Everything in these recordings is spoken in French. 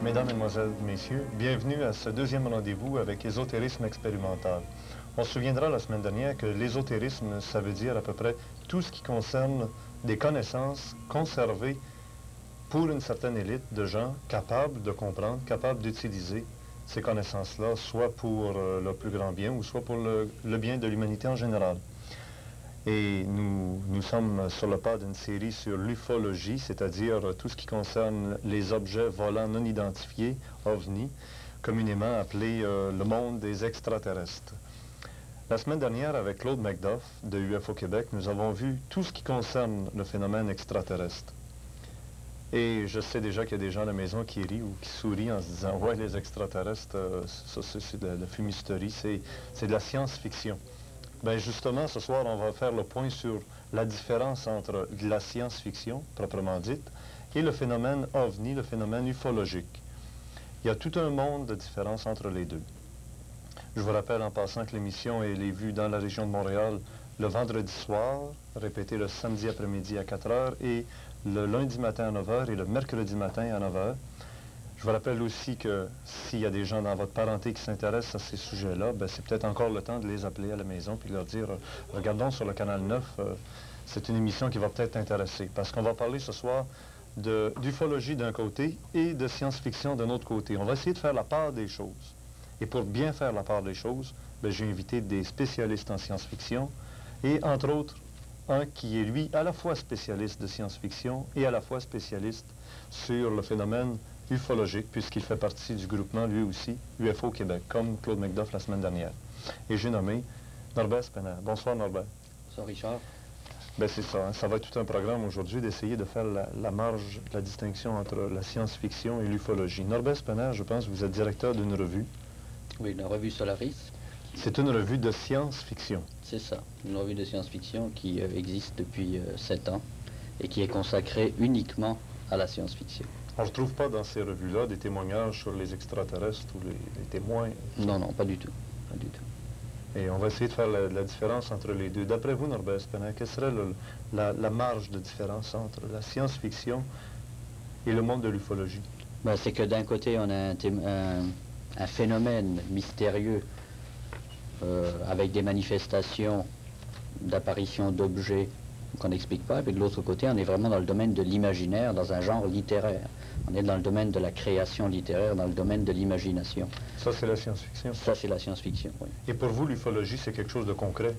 Mesdames, Mesdemoiselles, Messieurs, bienvenue à ce deuxième rendez-vous avec ésotérisme expérimental. On se souviendra la semaine dernière que l'ésotérisme, ça veut dire à peu près tout ce qui concerne des connaissances conservées pour une certaine élite de gens capables de comprendre, capables d'utiliser ces connaissances-là, soit pour leur plus grand bien ou soit pour le bien de l'humanité en général. Et nous sommes sur le pas d'une série sur l'ufologie, c'est-à-dire tout ce qui concerne les objets volants non identifiés, OVNI, communément appelés le monde des extraterrestres. La semaine dernière, avec Claude McDuff de UFO Québec, nous avons vu tout ce qui concerne le phénomène extraterrestre. Et je sais déjà qu'il y a des gens à la maison qui rient ou qui sourient en se disant « Ouais, les extraterrestres, ça c'est de la fumisterie, c'est de la science-fiction ». Bien justement, ce soir, on va faire le point sur la différence entre la science-fiction, proprement dite, et le phénomène OVNI, le phénomène ufologique. Il y a tout un monde de différence entre les deux. Je vous rappelle en passant que l'émission est vue dans la région de Montréal le vendredi soir, répétée le samedi après-midi à 4 h et le lundi matin à 9 h et le mercredi matin à 9 h. Je vous rappelle aussi que s'il y a des gens dans votre parenté qui s'intéressent à ces sujets-là, ben c'est peut-être encore le temps de les appeler à la maison puis de leur dire « Regardons sur le canal 9, c'est une émission qui va peut-être t'intéresser. » Parce qu'on va parler ce soir d'ufologie d'un côté et de science-fiction d'un autre côté. On va essayer de faire la part des choses. Et pour bien faire la part des choses, ben, j'ai invité des spécialistes en science-fiction et entre autres, un qui est lui à la fois spécialiste de science-fiction et à la fois spécialiste sur le phénomène ufologique, puisqu'il fait partie du groupement, lui aussi, UFO Québec, comme Claude McDuff la semaine dernière. Et j'ai nommé Norbert Spener. Bonsoir, Norbert. Bonsoir, Richard. Ben c'est ça, hein. Ça va être tout un programme aujourd'hui d'essayer de faire la marge, la distinction entre la science-fiction et l'ufologie. Norbert Spener, je pense que vous êtes directeur d'une revue. Oui, la revue Solaris. C'est une revue de science-fiction. C'est ça, une revue de science-fiction qui existe depuis 7 ans et qui est consacrée uniquement à la science-fiction. On ne retrouve pas dans ces revues-là des témoignages sur les extraterrestres ou les témoins? Non, non, pas du tout. Pas du tout. Et on va essayer de faire la différence entre les deux. D'après vous, Norbert Spener, quelle serait la marge de différence entre la science-fiction et le monde de l'ufologie? Ben, c'est que d'un côté, on a un phénomène mystérieux avec des manifestations d'apparition d'objets qu'on n'explique pas, et de l'autre côté, on est vraiment dans le domaine de l'imaginaire, dans un genre littéraire. On est dans le domaine de la création littéraire, dans le domaine de l'imagination. Ça, c'est la science-fiction? Ça, c'est la science-fiction, oui. Et pour vous, l'ufologie, c'est quelque chose de concret?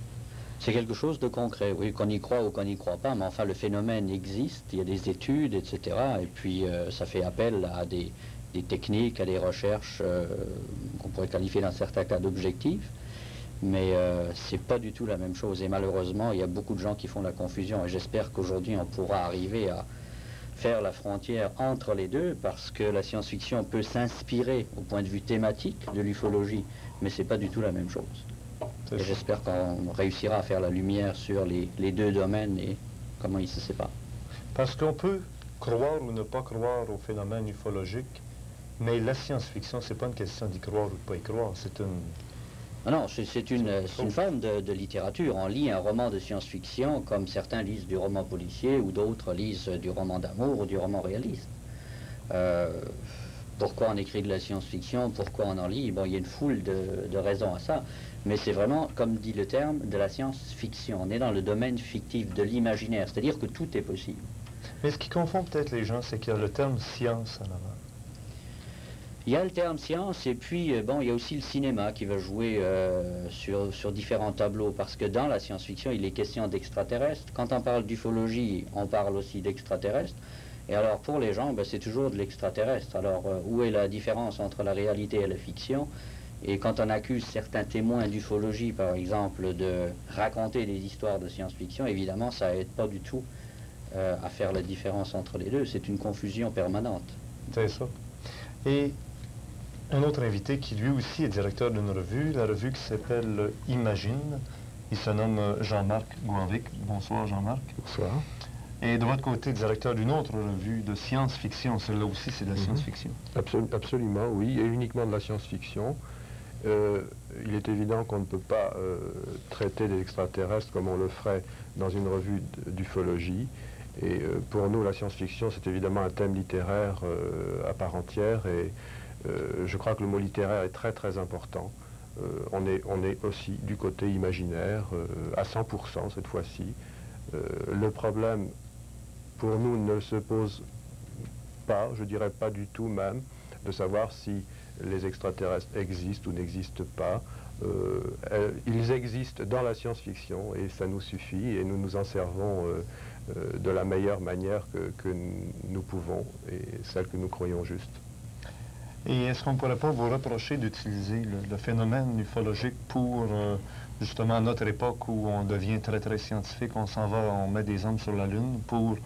C'est quelque chose de concret, oui, qu'on y croit ou qu'on n'y croit pas, mais enfin, le phénomène existe, il y a des études, etc., et puis ça fait appel à des techniques, à des recherches qu'on pourrait qualifier dans certains cas d'objectives, mais c'est pas du tout la même chose. Et malheureusement, il y a beaucoup de gens qui font la confusion. Et j'espère qu'aujourd'hui, on pourra arriver à faire la frontière entre les deux, parce que la science-fiction peut s'inspirer au point de vue thématique de l'ufologie, mais c'est pas du tout la même chose. Et j'espère qu'on réussira à faire la lumière sur les deux domaines et comment ils se séparent. Parce qu'on peut croire ou ne pas croire au phénomène ufologique, mais la science-fiction, c'est pas une question d'y croire ou de pas y croire, c'est une... Non, c'est une forme de littérature. On lit un roman de science-fiction comme certains lisent du roman policier ou d'autres lisent du roman d'amour ou du roman réaliste. Pourquoi on écrit de la science-fiction, pourquoi on en lit? Bon, il y a une foule de raisons à ça, mais c'est vraiment, comme dit le terme, de la science-fiction. On est dans le domaine fictif, de l'imaginaire, c'est-à-dire que tout est possible. Mais ce qui confond peut-être les gens, c'est qu'il y a le terme science en avant. Il y a le terme science et puis bon, il y a aussi le cinéma qui va jouer sur différents tableaux, parce que dans la science-fiction, il est question d'extraterrestres. Quand on parle d'ufologie, on parle aussi d'extraterrestres. Et alors pour les gens, ben, c'est toujours de l'extraterrestre. Alors où est la différence entre la réalité et la fiction? Et quand on accuse certains témoins d'ufologie, par exemple, de raconter des histoires de science-fiction, évidemment, ça aide pas du tout à faire la différence entre les deux. C'est une confusion permanente. C'est ça. Et un autre invité qui lui aussi est directeur d'une revue, la revue qui s'appelle Imagine. Il se nomme Jean-Marc Gouanvic. Bonsoir Jean-Marc. Bonsoir. Et de votre côté, directeur d'une autre revue de science-fiction. Celle-là aussi, c'est de la science-fiction. Absolument, oui, et uniquement de la science-fiction. Il est évident qu'on ne peut pas traiter des extraterrestres comme on le ferait dans une revue d'ufologie. Et pour nous, la science-fiction, c'est évidemment un thème littéraire à part entière, et je crois que le mot littéraire est très très important. On est aussi du côté imaginaire, à 100% cette fois-ci. Le problème, pour nous, ne se pose pas, je dirais pas du tout même, de savoir si les extraterrestres existent ou n'existent pas. Ils existent dans la science-fiction et ça nous suffit, et nous nous en servons de la meilleure manière que nous pouvons, et celle que nous croyons juste. Et est-ce qu'on ne pourrait pas vous reprocher d'utiliser le phénomène ufologique pour, justement, à notre époque où on devient très, très scientifique, on s'en va, on met des hommes sur la Lune, pour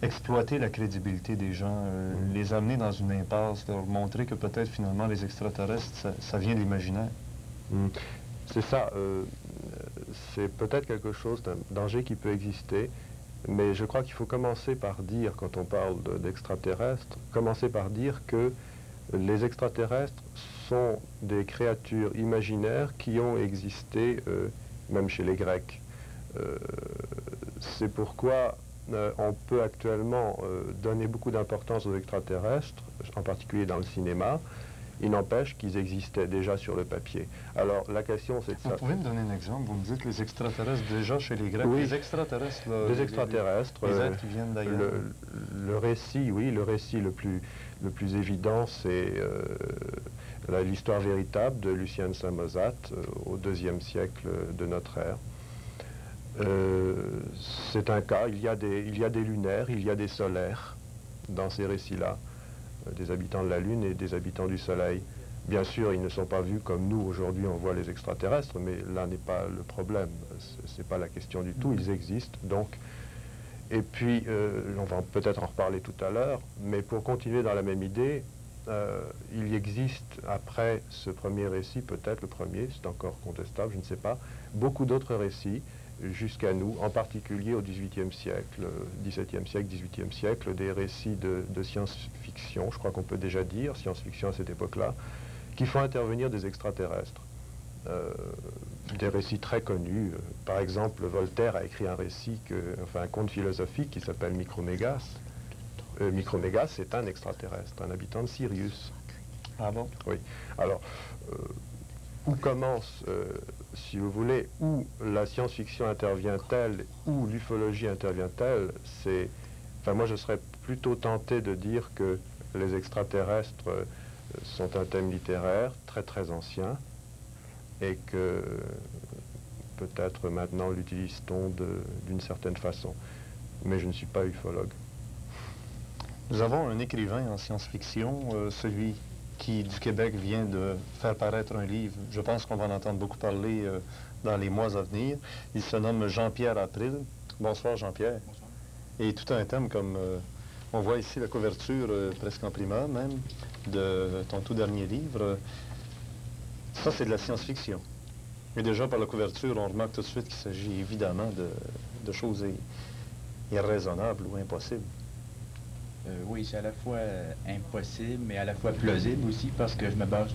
exploiter la crédibilité des gens, les amener dans une impasse, leur montrer que peut-être, finalement, les extraterrestres, ça vient de l'imaginaire? C'est ça. C'est peut-être quelque chose d'un danger qui peut exister, mais je crois qu'il faut commencer par dire, quand on parle d'extraterrestres, commencer par dire que les extraterrestres sont des créatures imaginaires qui ont existé même chez les Grecs. C'est pourquoi on peut actuellement donner beaucoup d'importance aux extraterrestres, en particulier dans le cinéma. Il n'empêche qu'ils existaient déjà sur le papier. Alors la question c'est de ça. Vous pouvez me donner un exemple? Vous me dites les extraterrestres déjà chez les Grecs. Oui. Les extraterrestres, là, les extraterrestres. Les êtres qui viennent d'ailleurs. Le récit, oui, le récit le plus évident, c'est l'histoire véritable de Lucien Samosate au IIe siècle de notre ère. C'est un cas, il y a des lunaires, il y a des solaires dans ces récits-là, des habitants de la Lune et des habitants du Soleil. Bien sûr, ils ne sont pas vus comme nous, aujourd'hui, on voit les extraterrestres, mais là n'est pas le problème, c'est pas la question du tout, ils existent, donc. Et puis, on va peut-être en reparler tout à l'heure, mais pour continuer dans la même idée, il existe, après ce premier récit, peut-être le premier, c'est encore contestable, je ne sais pas, beaucoup d'autres récits, jusqu'à nous, en particulier au XVIIIe siècle, XVIIe siècle, XVIIIe siècle, des récits de science-fiction, je crois qu'on peut déjà dire, science-fiction à cette époque-là, qui font intervenir des extraterrestres. Des récits très connus. Par exemple, Voltaire a écrit un récit, un conte philosophique qui s'appelle Micromégas. Micromégas, c'est un extraterrestre, un habitant de Sirius. Ah bon? Oui. Alors, où commence, si vous voulez, où la science-fiction intervient-elle, où l'ufologie intervient-elle, enfin, moi je serais plutôt tenté de dire que les extraterrestres sont un thème littéraire très très ancien, et que peut-être maintenant l'utilise-t-on d'une certaine façon. Mais je ne suis pas ufologue. Nous avons un écrivain en science-fiction, celui qui, du Québec, vient de faire paraître un livre. Je pense qu'on va en entendre beaucoup parler dans les mois à venir. Il se nomme Jean-Pierre April. Bonsoir, Jean-Pierre. Bonsoir. Et tout un thème comme... on voit ici la couverture, presque en primeur même, de ton tout dernier livre. Ça, c'est de la science-fiction. Et déjà, par la couverture, on remarque tout de suite qu'il s'agit évidemment de choses irraisonnables ou impossibles. Oui, c'est à la fois impossible, mais à la fois plausible aussi, parce que je me base,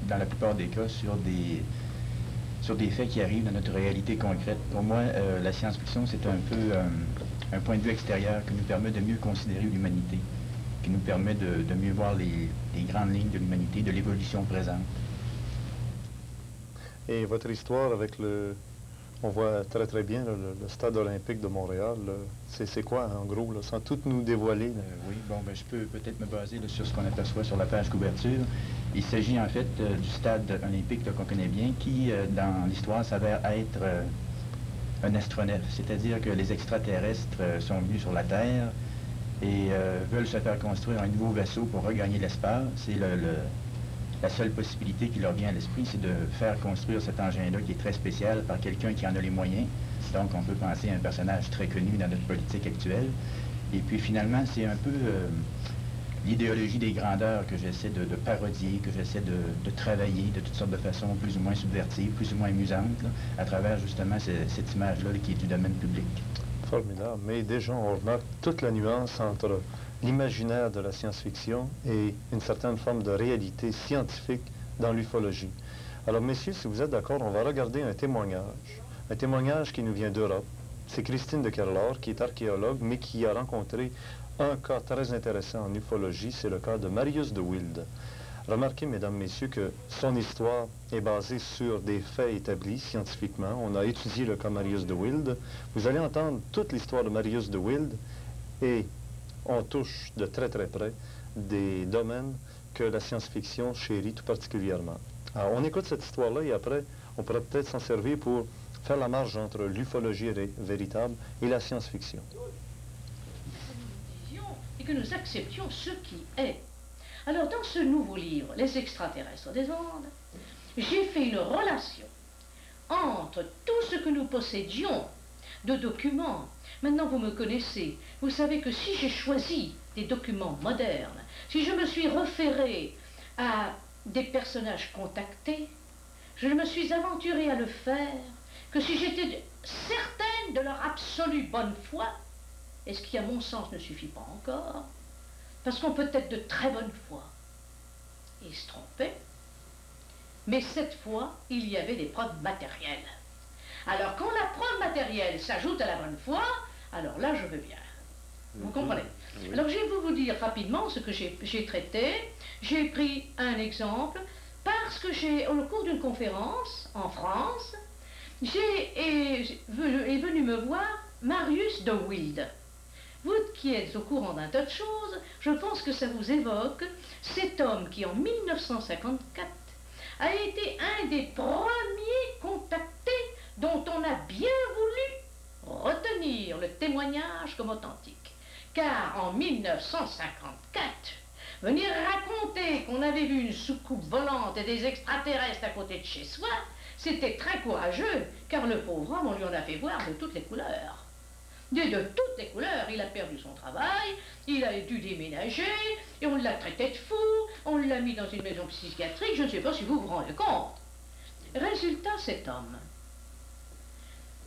dans la plupart des cas, sur des faits qui arrivent dans notre réalité concrète. Pour moi, la science-fiction, c'est un peu un point de vue extérieur qui nous permet de mieux considérer l'humanité, qui nous permet de mieux voir les grandes lignes de l'humanité, de l'évolution présente. Et votre histoire avec on voit très très bien le stade olympique de Montréal. C'est quoi, en gros, là, sans tout nous dévoiler? Oui, bon, ben, je peux peut-être me baser là, sur ce qu'on aperçoit sur la page couverture. Il s'agit en fait du stade olympique qu'on connaît bien, qui, dans l'histoire, s'avère être un astronef. C'est-à-dire que les extraterrestres sont venus sur la Terre et veulent se faire construire un nouveau vaisseau pour regagner l'espace. C'est la seule possibilité qui leur vient à l'esprit, c'est de faire construire cet engin-là qui est très spécial par quelqu'un qui en a les moyens. Donc on peut penser à un personnage très connu dans notre politique actuelle. Et puis finalement, c'est un peu l'idéologie des grandeurs que j'essaie de parodier, que j'essaie de travailler de toutes sortes de façons plus ou moins subversives, plus ou moins amusantes, là, à travers justement cette image-là qui est du domaine public. Formidable. Mais déjà, on remarque toute la nuance entre l'imaginaire de la science-fiction et une certaine forme de réalité scientifique dans l'ufologie. Alors, messieurs, si vous êtes d'accord, on va regarder un témoignage qui nous vient d'Europe, C'est Christine de Kerlor, qui est archéologue, mais qui a rencontré un cas très intéressant en ufologie, c'est le cas de Marius de Wilde. Remarquez, mesdames, messieurs, que son histoire est basée sur des faits établis scientifiquement. On a étudié le cas Marius de Wilde. Vous allez entendre toute l'histoire de Marius de Wilde et on touche de très très près des domaines que la science-fiction chérit tout particulièrement. Alors, on écoute cette histoire-là et après, on pourrait peut-être s'en servir pour faire la marge entre l'ufologie véritable et la science-fiction. Et que nous acceptions ce qui est. Alors, dans ce nouveau livre, Les extraterrestres des Andes, j'ai fait une relation entre tout ce que nous possédions de documents. Maintenant, vous me connaissez. Vous savez que si j'ai choisi des documents modernes, si je me suis référé à des personnages contactés, je me suis aventuré à le faire que si j'étais certaine de leur absolue bonne foi, et ce qui, à mon sens, ne suffit pas encore, parce qu'on peut être de très bonne foi et se tromper, mais cette fois, il y avait des preuves matérielles. Alors, quand la preuve matérielle s'ajoute à la bonne foi, alors là, je veux bien. Vous comprenez? Oui. Alors, je vais vous dire rapidement ce que j'ai traité. J'ai pris un exemple parce que au cours d'une conférence en France, est venu me voir Marius de Wilde. Vous qui êtes au courant d'un tas de choses, je pense que ça vous évoque cet homme qui, en 1954, a été un des premiers contactés dont on a bien voulu retenir le témoignage comme authentique. Car en 1954, venir raconter qu'on avait vu une soucoupe volante et des extraterrestres à côté de chez soi, c'était très courageux, car le pauvre homme, on lui en a fait voir de toutes les couleurs. De toutes les couleurs, il a perdu son travail, il a dû déménager, et on l'a traité de fou, on l'a mis dans une maison psychiatrique, je ne sais pas si vous vous rendez compte. Résultat, cet homme,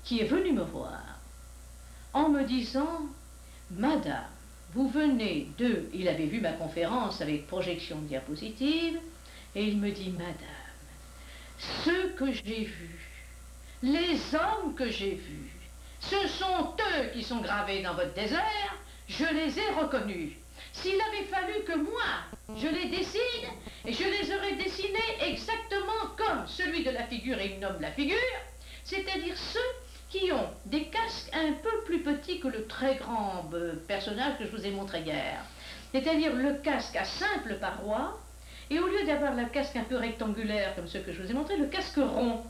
qui est venu me voir, en me disant, « Madame, vous venez de... » Il avait vu ma conférence avec projection de diapositives, et il me dit, « Madame, ceux que j'ai vus, les hommes que j'ai vus, ce sont eux qui sont gravés dans votre désert, je les ai reconnus. S'il avait fallu que moi, je les dessine, et je les aurais dessinés exactement comme celui de la figure et il nomme la figure, c'est-à-dire ceux qui ont des casques un peu plus petits que le très grand personnage que je vous ai montré hier. C'est-à-dire le casque à simple paroi, et au lieu d'avoir le casque un peu rectangulaire comme ceux que je vous ai montré, le casque rond.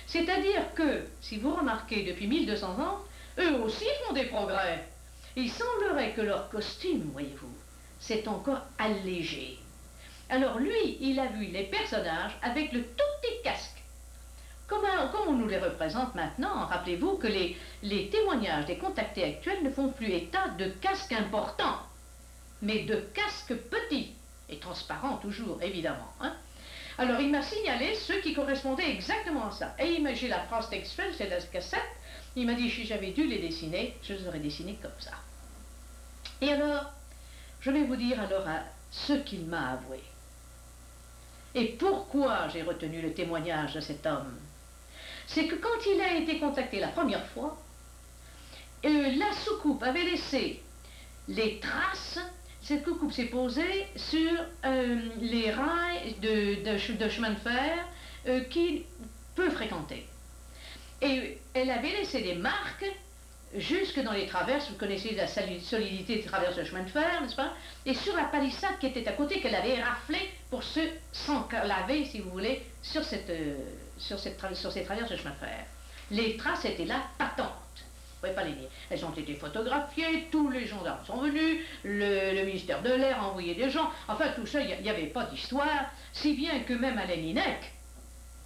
C'est-à-dire que, si vous remarquez, depuis 1200 ans, eux aussi font des progrès. Il semblerait que leur costume, voyez-vous, s'est encore allégé. Alors lui, il a vu les personnages avec le tout petit casque. Comme on nous les représente maintenant, rappelez-vous que les témoignages des contactés actuels ne font plus état de casques importants, mais de casques petits, et transparents toujours, évidemment. Hein. Alors il m'a signalé ceux qui correspondaient exactement à ça. Et j'ai la phrase textuelle, c'est la cassette. Il m'a dit, si j'avais dû les dessiner, je les aurais dessinés comme ça. Et alors, je vais vous dire alors ce qu'il m'a avoué. Et pourquoi j'ai retenu le témoignage de cet homme? C'est que quand il a été contacté la première fois, la soucoupe avait laissé les traces. Cette soucoupe s'est posée sur les rails de chemin de fer qu'il peut fréquenter. Et elle avait laissé des marques jusque dans les traverses, vous connaissez la solidité des traverses de chemin de fer, n'est-ce pas? Et sur la palissade qui était à côté, qu'elle avait raflé pour se s'enclaver, si vous voulez, sur ces traverses de chemin de fer. Les traces étaient là, patentes. Vous ne pouvez pas les nier. Elles ont été photographiées, tous les gendarmes sont venus, le ministère de l'Air a envoyé des gens. Enfin, tout ça, il n'y avait pas d'histoire, si bien que même Alain Hynek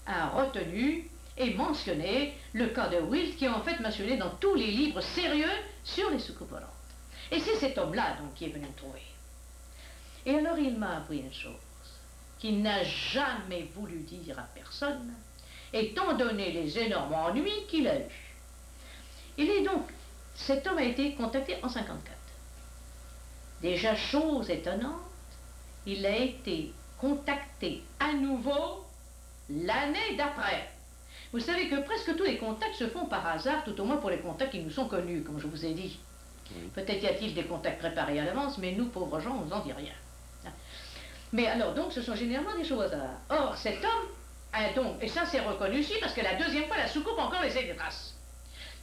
a retenu et mentionné le cas de Wilde, qui est en fait mentionné dans tous les livres sérieux sur les soucoupes volantes. Et c'est cet homme-là, donc, qui est venu me trouver. Et alors, il m'a appris une chose qu'il n'a jamais voulu dire à personne, étant donné les énormes ennuis qu'il a eus. Il est donc, cet homme a été contacté en 1954. Déjà, chose étonnante, il a été contacté à nouveau l'année d'après. Vous savez que presque tous les contacts se font par hasard, tout au moins pour les contacts qui nous sont connus, comme je vous ai dit. Oui. Peut-être y a-t-il des contacts préparés à l'avance, mais nous, pauvres gens, on ne nous en dit rien. Mais alors, donc, ce sont généralement des choses au hasard. Or, cet homme a donc, et ça c'est reconnu aussi, parce que la deuxième fois, la soucoupe a encore laissé des traces.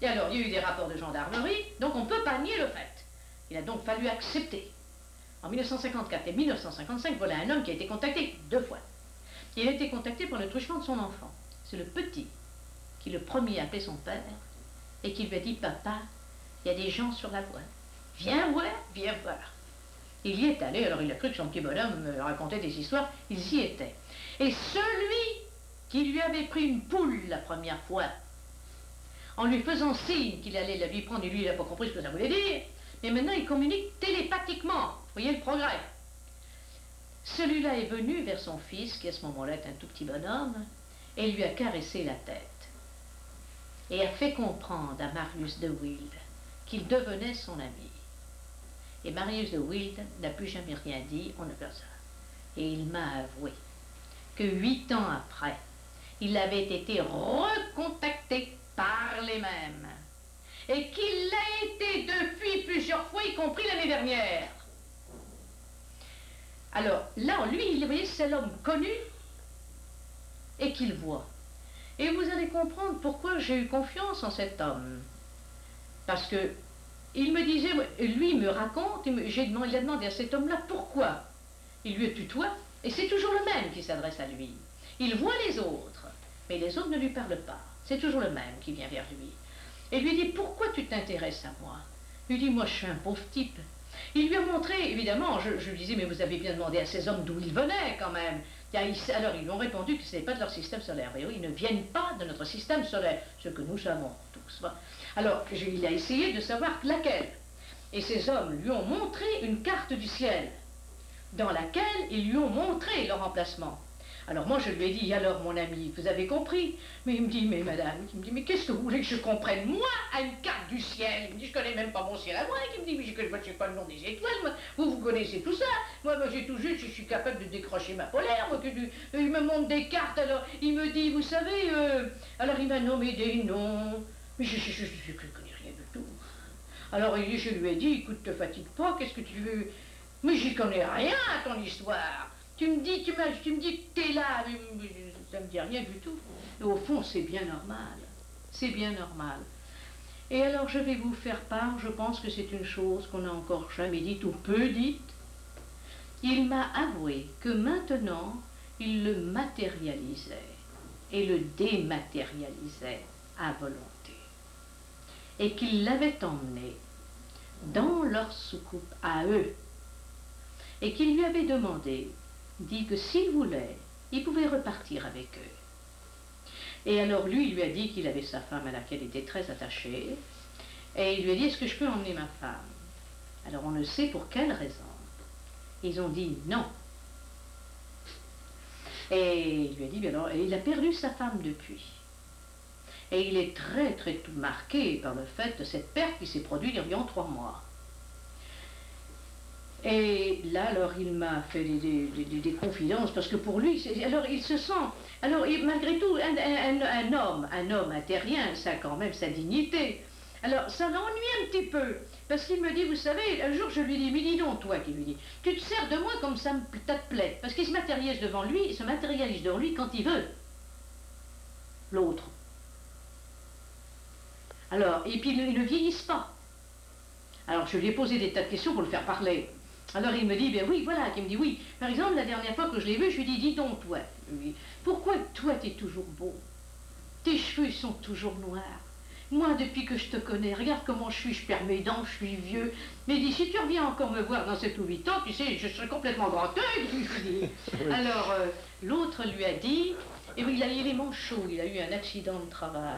Et alors, il y a eu des rapports de gendarmerie, donc on ne peut pas nier le fait. Il a donc fallu accepter. En 1954 et 1955, voilà un homme qui a été contacté 2 fois. Il a été contacté pour le truchement de son enfant. C'est le petit qui, le premier, a appelé son père et qui lui a dit « Papa, il y a des gens sur la voie. Viens voir, viens voir. » Il y est allé, alors il a cru que son petit bonhomme me racontait des histoires, ils y étaient. Et celui qui lui avait pris une poule la première fois, en lui faisant signe qu'il allait la lui prendre, et lui il n'a pas compris ce que ça voulait dire, mais maintenant il communique télépathiquement. Vous voyez le progrès. Celui-là est venu vers son fils, qui à ce moment-là est un tout petit bonhomme, et lui a caressé la tête. Et a fait comprendre à Marius de Wild qu'il devenait son ami. Et Marius de Wild n'a plus jamais rien dit, on ne peut ça. Et il m'a avoué que 8 ans après, il avait été recontacté par les mêmes. Et qu'il l'a été depuis plusieurs fois, y compris l'année dernière. Alors, là, lui, vous voyez, c'est l'homme connu et qu'il voit. Et vous allez comprendre pourquoi j'ai eu confiance en cet homme. Parce que il me disait, lui il me raconte, il a demandé à cet homme-là pourquoi. Il lui tutoie, et c'est toujours le même qui s'adresse à lui. Il voit les autres, mais les autres ne lui parlent pas. C'est toujours le même qui vient vers lui. Et lui dit, pourquoi tu t'intéresses à moi? Il lui dit, moi je suis un pauvre type. Il lui a montré, évidemment, je lui disais, mais vous avez bien demandé à ces hommes d'où ils venaient quand même. Alors ils lui ont répondu que ce n'est pas de leur système solaire. Mais oui, ils ne viennent pas de notre système solaire, ce que nous savons tous. Alors il a essayé de savoir laquelle. Et ces hommes lui ont montré une carte du ciel, dans laquelle ils lui ont montré leur emplacement. Alors moi je lui ai dit, alors mon ami, vous avez compris? Mais il me dit, mais madame, il me dit, mais qu'est-ce que vous voulez que je comprenne, moi, à une carte du ciel? Il me dit, je connais même pas mon ciel à moi. Il me dit, mais je ne sais pas le nom des étoiles, moi. Vous connaissez tout ça. Moi j'ai tout juste, je suis capable de décrocher ma polaire. Moi, il me montre des cartes, alors il me dit, vous savez, alors il m'a nommé des noms. Mais je ne connais rien du tout. Alors je lui ai dit, écoute, te fatigue pas, qu'est-ce que tu veux? Mais j'y connais rien à ton histoire. Tu me dis que t'es là, mais ça me dit rien du tout. Et au fond, c'est bien normal. C'est bien normal. Et alors, je vais vous faire part, je pense que c'est une chose qu'on n'a encore jamais dite ou peu dite. Il m'a avoué que maintenant, il le matérialisait et le dématérialisait à volonté. Et qu'il l'avait emmené dans leur soucoupe à eux. Et qu'il lui avait demandé, dit que s'il voulait, il pouvait repartir avec eux. Et alors lui, il lui a dit qu'il avait sa femme à laquelle il était très attaché, et il lui a dit, est-ce que je peux emmener ma femme? Alors on ne sait pour quelle raison. Ils ont dit non. Et il lui a dit, alors, et il a perdu sa femme depuis. Et il est très très tout marqué par le fait de cette perte qui s'est produite il y a environ 3 mois. Et là, alors, il m'a fait des confidences, parce que pour lui, alors, il se sent... Alors, malgré tout, un homme terrien, ça a quand même sa dignité. Alors, ça l'ennuie un petit peu, parce qu'il me dit, vous savez, un jour, je lui dis, mais dis donc, toi, qui lui dit, tu te sers de moi comme ça te plaît, parce qu'il se matérialise devant lui, quand il veut. L'autre. Alors, et puis, ils ne vieillissent pas. Alors, je lui ai posé des tas de questions pour le faire parler. Alors il me dit, ben oui, voilà, il me dit oui. Par exemple, la dernière fois que je l'ai vu, je lui ai dit, dis donc toi, pourquoi toi t'es toujours beau? Tes cheveux sont toujours noirs. Moi, depuis que je te connais, regarde comment je perds mes dents, je suis vieux. Mais il dit, si tu reviens encore me voir dans 7 ou 8 ans, tu sais, je serai complètement grand œil. Alors, l'autre lui a dit, et oui, il a les manches chauds, il a eu un accident de travail.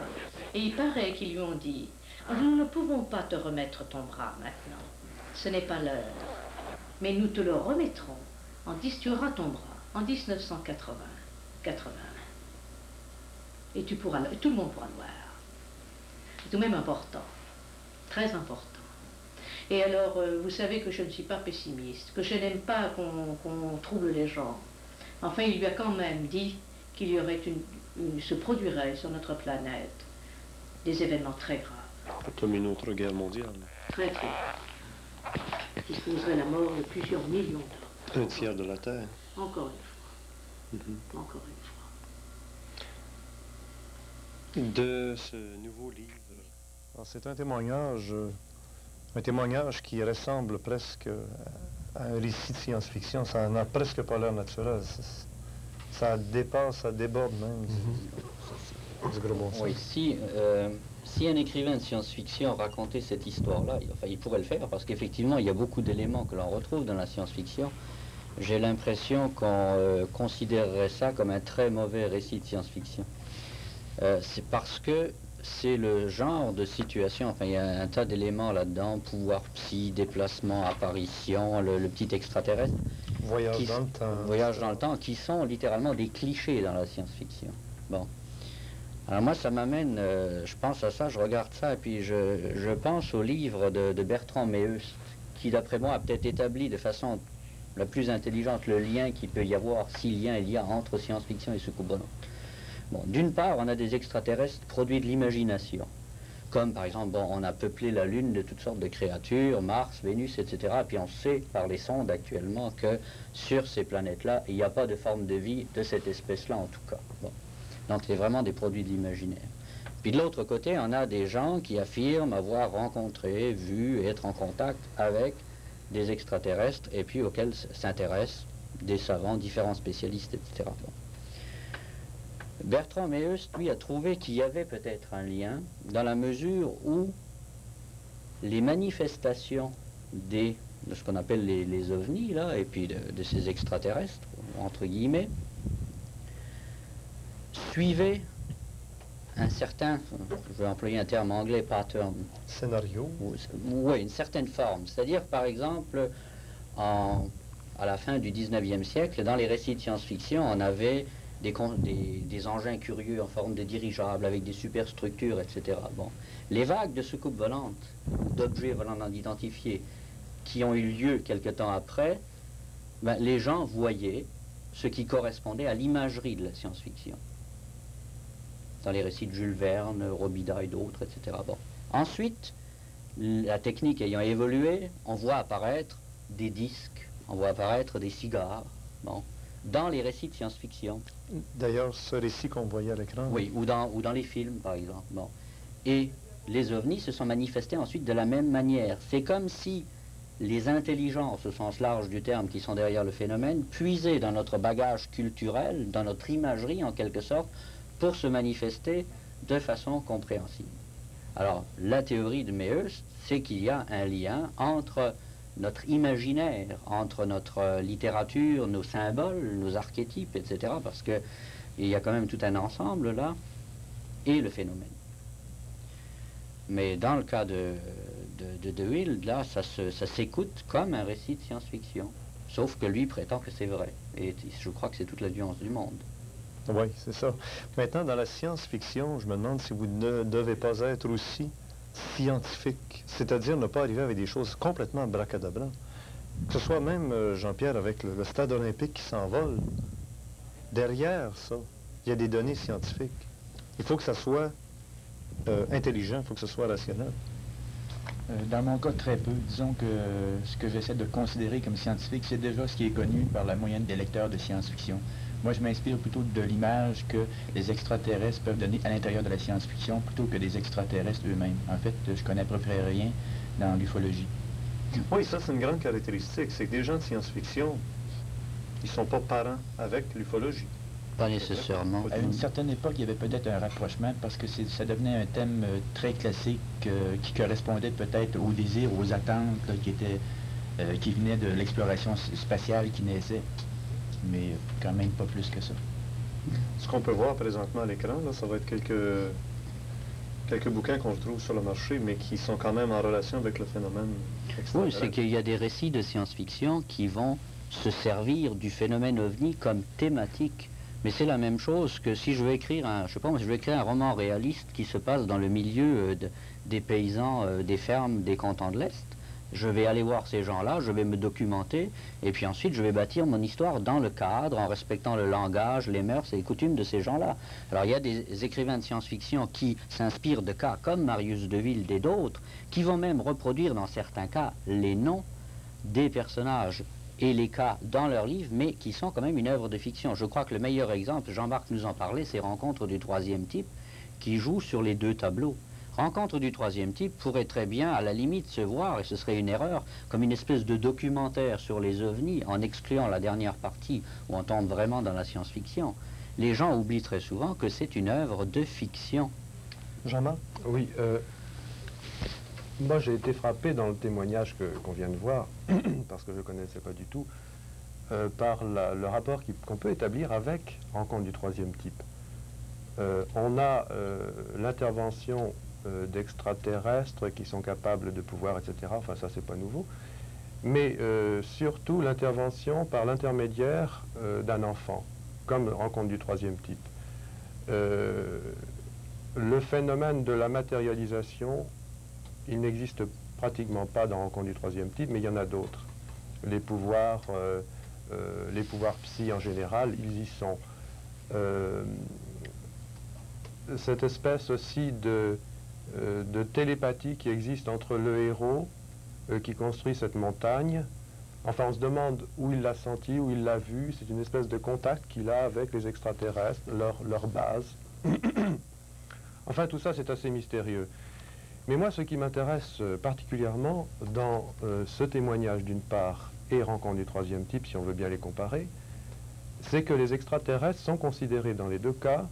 Et il paraît qu'ils lui ont dit, nous ne pouvons pas te remettre ton bras maintenant. Ce n'est pas l'heure. Mais nous te le remettrons, tu auras ton bras, en 1980. Et tout le monde pourra le voir. C'est tout de même important, très important. Et alors, vous savez que je ne suis pas pessimiste, que je n'aime pas qu'on trouble les gens. Enfin, il lui a quand même dit qu'il y aurait se produirait sur notre planète des événements très graves. Comme une autre guerre mondiale. Très très graves. Qui causerait la mort de plusieurs millions d'hommes. Un tiers de la Terre. Encore une fois. Encore une fois. De ce nouveau livre. C'est un témoignage qui ressemble presque à un récit de science-fiction. Ça n'a presque pas l'air naturel. Ça dépasse, ça déborde même. C'est gros bon sens. Oui, si un écrivain de science-fiction racontait cette histoire-là, il pourrait le faire, parce qu'effectivement, il y a beaucoup d'éléments que l'on retrouve dans la science-fiction. J'ai l'impression qu'on considérerait ça comme un très mauvais récit de science-fiction. C'est parce que c'est le genre de situation, il y a un tas d'éléments là-dedans, pouvoir psy, déplacement, apparition, le petit extraterrestre. Voyage dans le temps. Voyage dans le temps, qui sont littéralement des clichés dans la science-fiction. Bon. Alors moi, ça m'amène, je pense à ça, je regarde ça, et puis je pense au livre de Bertrand Meeust, qui d'après moi a peut-être établi de façon la plus intelligente le lien qu'il peut y avoir, si lien il y a entre science-fiction et soucoupe volante. Bon, d'une part, on a des extraterrestres produits de l'imagination, comme par exemple, bon, on a peuplé la Lune de toutes sortes de créatures, Mars, Vénus, etc. Et puis on sait par les sondes actuellement que sur ces planètes-là, il n'y a pas de forme de vie de cette espèce-là en tout cas. Bon. Donc c'est vraiment des produits de l'imaginaire. Puis de l'autre côté, on a des gens qui affirment avoir rencontré, vu, être en contact avec des extraterrestres et puis auxquels s'intéressent des savants, différents spécialistes, etc. Bon. Bertrand Meeust, lui, a trouvé qu'il y avait peut-être un lien dans la mesure où les manifestations de ce qu'on appelle les ovnis, là, et puis de ces extraterrestres, entre guillemets, suivaient un certain, je vais employer un terme anglais, pattern. Scénario. Oui, une certaine forme. C'est-à-dire, par exemple, à la fin du 19e siècle, dans les récits de science-fiction, on avait des engins curieux en forme de dirigeables avec des superstructures, etc. Bon. Les vagues de soucoupes volantes, d'objets volants non identifiés, qui ont eu lieu quelque temps après, ben, les gens voyaient ce qui correspondait à l'imagerie de la science-fiction. Dans les récits de Jules Verne, Robida et d'autres, etc. Bon. Ensuite, la technique ayant évolué, on voit apparaître des disques, on voit apparaître des cigares, bon, dans les récits de science-fiction. D'ailleurs, ce récit qu'on voyait à l'écran. Oui, ou dans les films, par exemple. Bon. Et les ovnis se sont manifestés ensuite de la même manière. C'est comme si les intelligences, au sens large du terme, qui sont derrière le phénomène, puisaient dans notre bagage culturel, dans notre imagerie, en quelque sorte, pour se manifester de façon compréhensible. Alors, la théorie de Meeust, c'est qu'il y a un lien entre notre imaginaire, entre notre littérature, nos symboles, nos archétypes, etc., parce qu'il y a quand même tout un ensemble là, et le phénomène. Mais dans le cas de Wild, là, ça s'écoute comme un récit de science-fiction, sauf que lui prétend que c'est vrai, et je crois que c'est toute la nuance du monde. Oui, c'est ça. Maintenant, dans la science-fiction, je me demande si vous ne devez pas être aussi scientifique, c'est-à-dire ne pas arriver avec des choses complètement abracadabra. Que ce soit même, Jean-Pierre, avec le stade olympique qui s'envole, derrière ça, il y a des données scientifiques. Il faut que ça soit intelligent, il faut que ce soit rationnel. Dans mon cas, très peu. Disons que ce que j'essaie de considérer comme scientifique, c'est déjà ce qui est connu par la moyenne des lecteurs de science-fiction. Moi, je m'inspire plutôt de l'image que les extraterrestres peuvent donner à l'intérieur de la science-fiction plutôt que des extraterrestres eux-mêmes. En fait, je connais à peu près rien dans l'ufologie. Oui, ça, c'est une grande caractéristique. C'est que des gens de science-fiction, ils ne sont pas parents avec l'ufologie. Pas nécessairement. À une certaine époque, il y avait peut-être un rapprochement parce que ça devenait un thème très classique qui correspondait peut-être aux désirs, aux attentes là, qui venaient de l'exploration spatiale qui naissait. Mais quand même pas plus que ça. Ce qu'on peut voir présentement à l'écran, là, ça va être quelques bouquins qu'on retrouve sur le marché, mais qui sont quand même en relation avec le phénomène extraterrestre. Oui, c'est qu'il y a des récits de science-fiction qui vont se servir du phénomène ovni comme thématique. Mais c'est la même chose que si je veux écrire un roman réaliste qui se passe dans le milieu des paysans, des fermes, des cantons de l'Est, Je vais aller voir ces gens-là, je vais me documenter, et puis ensuite je vais bâtir mon histoire dans le cadre, en respectant le langage, les mœurs et les coutumes de ces gens-là. Alors il y a des écrivains de science-fiction qui s'inspirent de cas comme Marius Deville et d'autres, qui vont même reproduire dans certains cas les noms des personnages et les cas dans leurs livres, mais qui sont quand même une œuvre de fiction. Je crois que le meilleur exemple, Jean-Marc nous en parlait, c'est Rencontres du troisième type, qui joue sur les deux tableaux. Rencontre du troisième type pourrait très bien, à la limite, se voir, et ce serait une erreur, comme une espèce de documentaire sur les ovnis, en excluant la dernière partie, où on tombe vraiment dans la science-fiction. Les gens oublient très souvent que c'est une œuvre de fiction. Jean-Marc? Oui, moi j'ai été frappé dans le témoignage qu'on vient de voir, parce que je ne connaissais pas du tout, par le rapport qu'on peut établir avec Rencontre du troisième type. On a l'intervention d'extraterrestres qui sont capables de pouvoir, etc. Enfin, ça, c'est pas nouveau. Mais surtout l'intervention par l'intermédiaire d'un enfant, comme Rencontre du troisième type. Le phénomène de la matérialisation, il n'existe pratiquement pas dans Rencontre du troisième type, mais il y en a d'autres. Les pouvoirs psy en général, ils y sont. Cette espèce aussi de télépathie qui existe entre le héros qui construit cette montagne. Enfin, on se demande où il l'a senti, où il l'a vu. C'est une espèce de contact qu'il a avec les extraterrestres, leur base. Enfin, tout ça, c'est assez mystérieux. Mais moi, ce qui m'intéresse particulièrement dans ce témoignage, d'une part, et Rencontre du troisième type, si on veut bien les comparer, c'est que les extraterrestres sont considérés dans les deux cas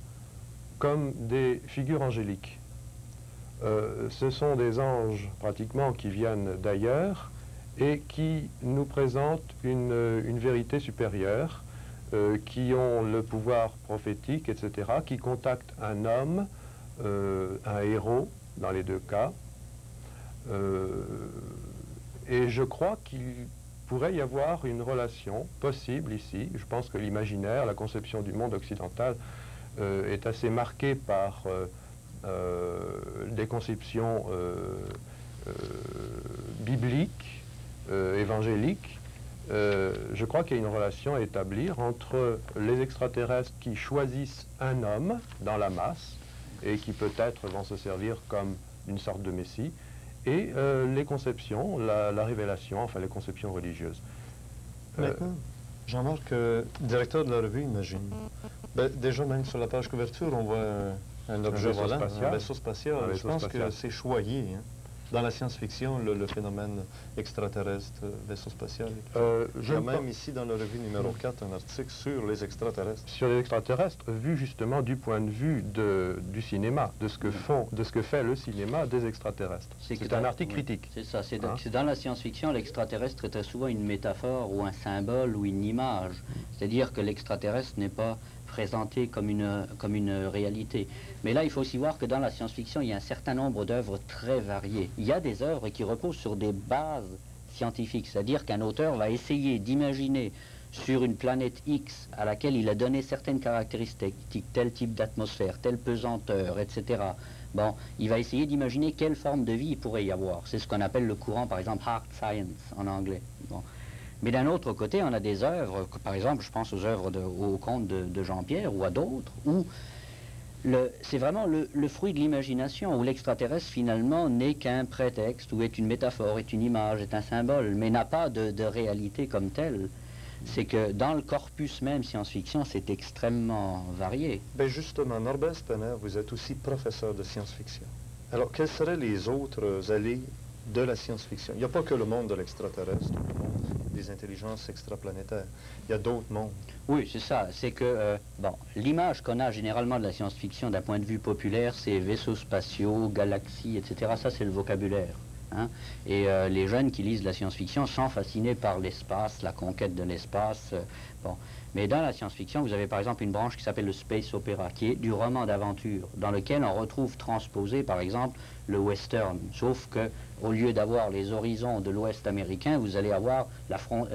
comme des figures angéliques. Ce sont des anges, pratiquement, qui viennent d'ailleurs et qui nous présentent une vérité supérieure, qui ont le pouvoir prophétique, etc., qui contactent un homme, un héros, dans les deux cas. Et je crois qu'il pourrait y avoir une relation possible ici. Je pense que l'imaginaire, la conception du monde occidental est assez marquée par des conceptions bibliques, évangéliques. Je crois qu'il y a une relation à établir entre les extraterrestres qui choisissent un homme dans la masse et qui peut-être vont se servir comme une sorte de messie, et les conceptions, la révélation, enfin les conceptions religieuses. Maintenant, Jean-Marc, directeur de la revue Imagine. Ben, déjà, même sur la page couverture, on voit un objet volant, un vaisseau spatial. Je pense que c'est choyé. Hein. Dans la science-fiction, le phénomène extraterrestre, vaisseau spatial. Il y a même ici, dans la revue numéro 4, un article sur les extraterrestres. Sur les extraterrestres, vu justement du point de vue du cinéma, de ce que fait le cinéma des extraterrestres. C'est un article critique. C'est ça, c'est dans la science-fiction, l'extraterrestre est très souvent une métaphore ou un symbole ou une image. C'est-à-dire que l'extraterrestre n'est pas présenté comme une réalité. Mais là, il faut aussi voir que dans la science-fiction, il y a un certain nombre d'œuvres très variées. Il y a des œuvres qui reposent sur des bases scientifiques, c'est-à-dire qu'un auteur va essayer d'imaginer sur une planète X à laquelle il a donné certaines caractéristiques, tel type d'atmosphère, telle pesanteur, etc. Bon, il va essayer d'imaginer quelle forme de vie il pourrait y avoir. C'est ce qu'on appelle le courant, par exemple, hard science en anglais. Bon. Mais d'un autre côté, on a des œuvres, par exemple, je pense aux œuvres au conte de Jean-Pierre ou à d'autres, où c'est vraiment le fruit de l'imagination, où l'extraterrestre finalement n'est qu'un prétexte, ou est une métaphore, est une image, est un symbole, mais n'a pas de réalité comme telle. C'est que dans le corpus même science-fiction, c'est extrêmement varié. Ben justement, Norbert Spener, vous êtes aussi professeur de science-fiction. Alors, quels seraient les autres allées de la science-fiction? Il n'y a pas que le monde de l'extraterrestre, le monde des intelligences extraplanétaires. Il y a d'autres mondes. Oui, c'est ça. C'est que, l'image qu'on a généralement de la science-fiction d'un point de vue populaire, c'est vaisseaux spatiaux, galaxies, etc. Ça, c'est le vocabulaire. Hein? Et les jeunes qui lisent la science-fiction sont fascinés par l'espace, la conquête de l'espace. Bon. Mais dans la science-fiction, vous avez par exemple une branche qui s'appelle le space opera, qui est du roman d'aventure, dans lequel on retrouve transposé, par exemple, le western. Sauf que, au lieu d'avoir les horizons de l'Ouest américain, vous allez avoir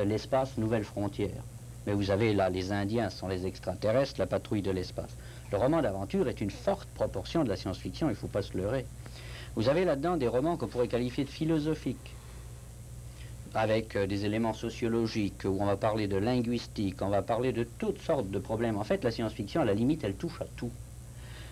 l'espace Nouvelle Frontière. Mais vous avez là les Indiens, ce sont les extraterrestres, la patrouille de l'espace. Le roman d'aventure est une forte proportion de la science-fiction, il ne faut pas se leurrer. Vous avez là-dedans des romans qu'on pourrait qualifier de philosophiques. avec des éléments sociologiques, où on va parler de linguistique, on va parler de toutes sortes de problèmes. En fait, la science-fiction, à la limite, elle touche à tout.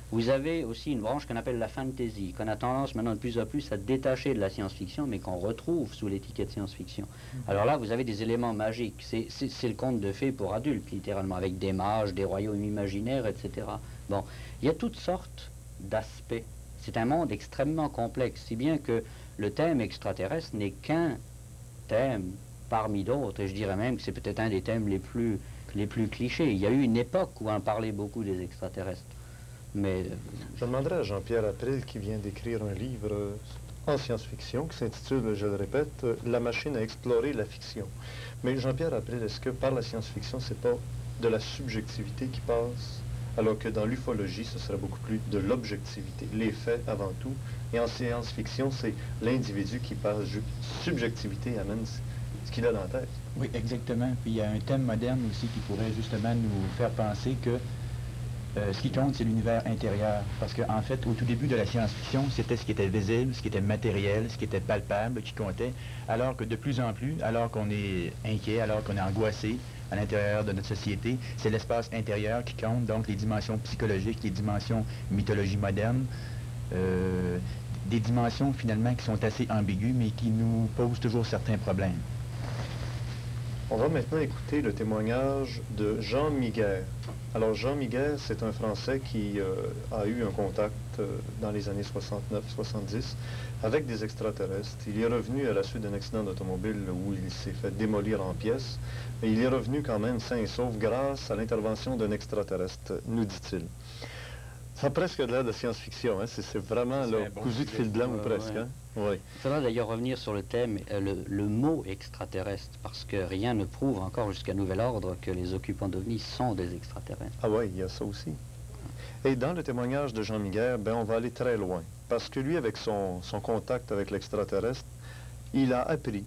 Vous avez aussi une branche qu'on appelle la fantasy, qu'on a tendance maintenant de plus en plus à détacher de la science-fiction, mais qu'on retrouve sous l'étiquette science-fiction. Alors là, vous avez des éléments magiques. C'est le conte de fées pour adultes, littéralement, avec des mages, des royaumes imaginaires, etc. Bon, il y a toutes sortes d'aspects. C'est un monde extrêmement complexe, si bien que le thème extraterrestre n'est qu'un thème parmi d'autres, et je dirais même que c'est peut-être un des thèmes les plus clichés. Il y a eu une époque où on parlait beaucoup des extraterrestres. Mais je demanderai à Jean-Pierre April, qui vient d'écrire un livre en science-fiction qui s'intitule, je le répète, « La machine à explorer la fiction ». Mais Jean-Pierre April, est-ce que par la science-fiction, c'est pas de la subjectivité qui passe, alors que dans l'ufologie, ce serait beaucoup plus de l'objectivité, les faits avant tout, et en science-fiction, c'est l'individu qui par subjectivité amène ce qu'il a dans la tête. Oui, exactement. Puis il y a un thème moderne aussi qui pourrait justement nous faire penser que ce qui compte, c'est l'univers intérieur. Parce qu'en fait, au tout début de la science-fiction, c'était ce qui était visible, ce qui était matériel, ce qui était palpable qui comptait. Alors que de plus en plus, alors qu'on est inquiet, alors qu'on est angoissé à l'intérieur de notre société, c'est l'espace intérieur qui compte, donc les dimensions psychologiques, les dimensions mythologie moderne, des dimensions finalement qui sont assez ambiguës, mais qui nous posent toujours certains problèmes. On va maintenant écouter le témoignage de Jean Miguer. Alors Jean Miguer, c'est un Français qui a eu un contact dans les années 69-70 avec des extraterrestres. Il est revenu à la suite d'un accident d'automobile où il s'est fait démolir en pièces, mais il est revenu quand même sain et sauf grâce à l'intervention d'un extraterrestre, nous dit-il. Ça a presque de l'air de science-fiction, hein? C'est vraiment là, cousu de fil blanc ou presque. Ouais. Hein? Oui. Il faudra d'ailleurs revenir sur le thème, le mot extraterrestre, parce que rien ne prouve encore jusqu'à nouvel ordre que les occupants d'OVNI sont des extraterrestres. Ah oui, il y a ça aussi. Et dans le témoignage de Jean Miguer, ben, on va aller très loin, parce que lui, avec son contact avec l'extraterrestre, il a appris,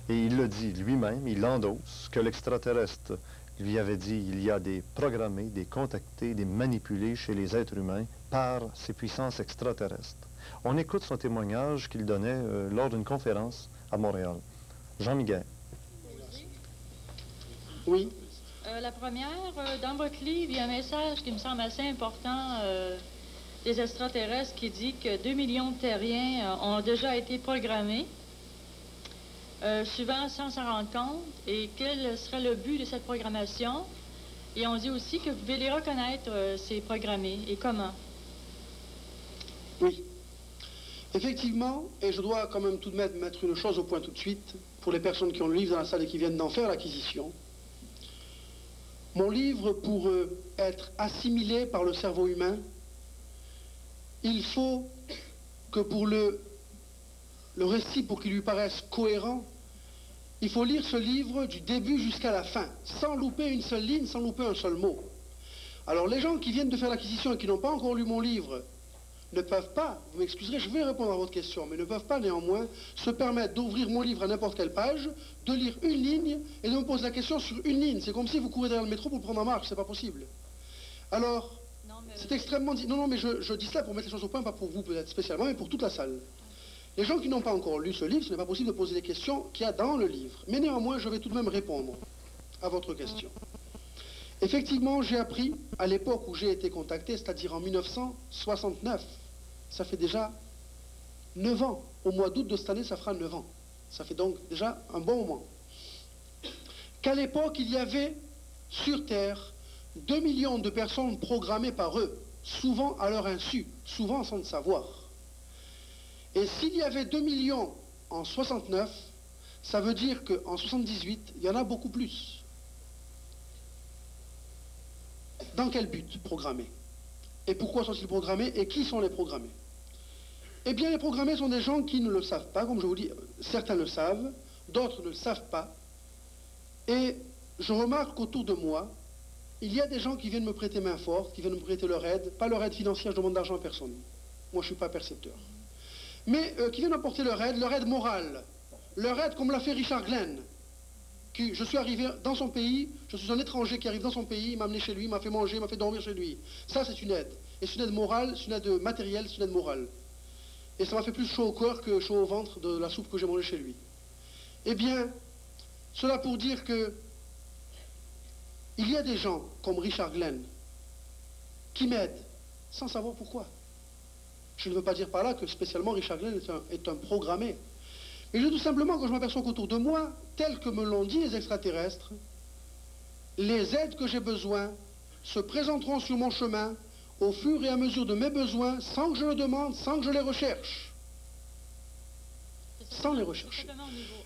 et il le dit lui-même, il endosse, que l'extraterrestre lui avait dit il y a des programmés, des contactés, des manipulés chez les êtres humains par ces puissances extraterrestres. On écoute son témoignage qu'il donnait lors d'une conférence à Montréal. Jean Miguel. Oui. La première, dans votre livre, il y a un message qui me semble assez important des extraterrestres qui dit que 2 millions de terriens ont déjà été programmés. Souvent sans s'en rendre compte, et quel serait le but de cette programmation. Et on dit aussi que vous pouvez les reconnaître, ces programmés, et comment? Oui. Effectivement, et je dois quand même tout de même mettre une chose au point tout de suite, pour les personnes qui ont le livre dans la salle et qui viennent d'en faire l'acquisition. Mon livre, pour être assimilé par le cerveau humain, il faut que pour le récit, pour qu'il lui paraisse cohérent, il faut lire ce livre du début jusqu'à la fin, sans louper une seule ligne, sans louper un seul mot. Alors les gens qui viennent de faire l'acquisition et qui n'ont pas encore lu mon livre ne peuvent pas, vous m'excuserez, je vais répondre à votre question, mais ne peuvent pas néanmoins se permettre d'ouvrir mon livre à n'importe quelle page, de lire une ligne et de me poser la question sur une ligne. C'est comme si vous courez derrière le métro pour le prendre en marche, c'est pas possible. Alors, c'est extrêmement... Non, mais je dis cela pour mettre les choses au point, pas pour vous peut-être spécialement, mais pour toute la salle. Les gens qui n'ont pas encore lu ce livre, ce n'est pas possible de poser les questions qu'il y a dans le livre. Mais néanmoins, je vais tout de même répondre à votre question. Effectivement, j'ai appris, à l'époque où j'ai été contacté, c'est-à-dire en 1969, ça fait déjà 9 ans. Au mois d'août de cette année, ça fera 9 ans. Ça fait donc déjà un bon moment. Qu'à l'époque, il y avait sur Terre 2 millions de personnes programmées par eux, souvent à leur insu, souvent sans le savoir. Et s'il y avait 2 millions en 69, ça veut dire qu'en 78, il y en a beaucoup plus. Dans quel but programmés? Et pourquoi sont-ils programmés? Et qui sont les programmés? Eh bien, les programmés sont des gens qui ne le savent pas, comme je vous dis, certains le savent, d'autres ne le savent pas. Et je remarque qu'autour de moi, il y a des gens qui viennent me prêter main forte, qui viennent me prêter leur aide, pas leur aide financière, je demande d'argent à personne. Moi, je ne suis pas percepteur. Mais qui viennent apporter leur aide morale, leur aide comme l'a fait Richard Glenn. Je suis arrivé dans son pays, je suis un étranger qui arrive dans son pays, il m'a amené chez lui, il m'a fait manger, il m'a fait dormir chez lui. Ça, c'est une aide. Et c'est une aide morale, c'est une aide matérielle, c'est une aide morale. Et ça m'a fait plus chaud au cœur que chaud au ventre de la soupe que j'ai mangée chez lui. Eh bien, cela pour dire que il y a des gens comme Richard Glenn qui m'aident sans savoir pourquoi. Je ne veux pas dire par là que spécialement Richard Glenn est un programmé. Mais je dis tout simplement que je m'aperçois qu'autour de moi, tel que me l'ont dit les extraterrestres, les aides que j'ai besoin se présenteront sur mon chemin au fur et à mesure de mes besoins, sans que je le demande, sans que je les recherche. Sans les rechercher.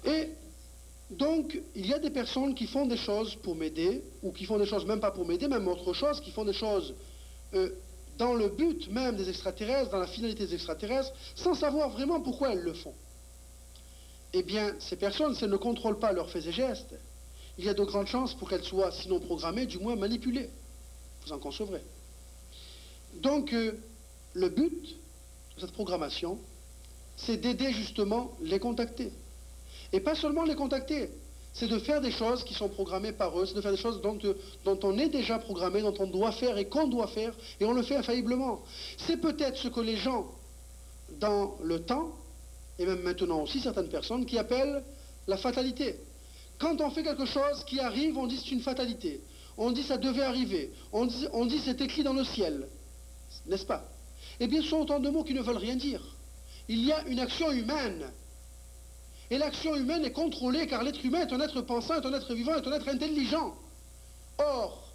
Et donc, il y a des personnes qui font des choses pour m'aider, ou qui font des choses même pas pour m'aider, même autre chose, qui font des choses dans le but même des extraterrestres, dans la finalité des extraterrestres, sans savoir vraiment pourquoi elles le font. Eh bien, ces personnes, si elles ne contrôlent pas leurs faits et gestes, il y a de grandes chances pour qu'elles soient, sinon programmées, du moins manipulées. Vous en concevrez. Donc, le but de cette programmation, c'est d'aider justement les contactés. Et pas seulement les contacter, c'est de faire des choses qui sont programmées par eux, c'est de faire des choses dont on est déjà programmé, dont on doit faire et qu'on doit faire, et on le fait infailliblement. C'est peut-être ce que les gens, dans le temps, et même maintenant aussi certaines personnes, qui appellent la fatalité. Quand on fait quelque chose qui arrive, on dit c'est une fatalité. On dit ça devait arriver. On dit c'est écrit dans le ciel. N'est-ce pas? Eh bien, ce sont autant de mots qui ne veulent rien dire. Il y a une action humaine. Et l'action humaine est contrôlée car l'être humain est un être pensant, est un être vivant, est un être intelligent. Or,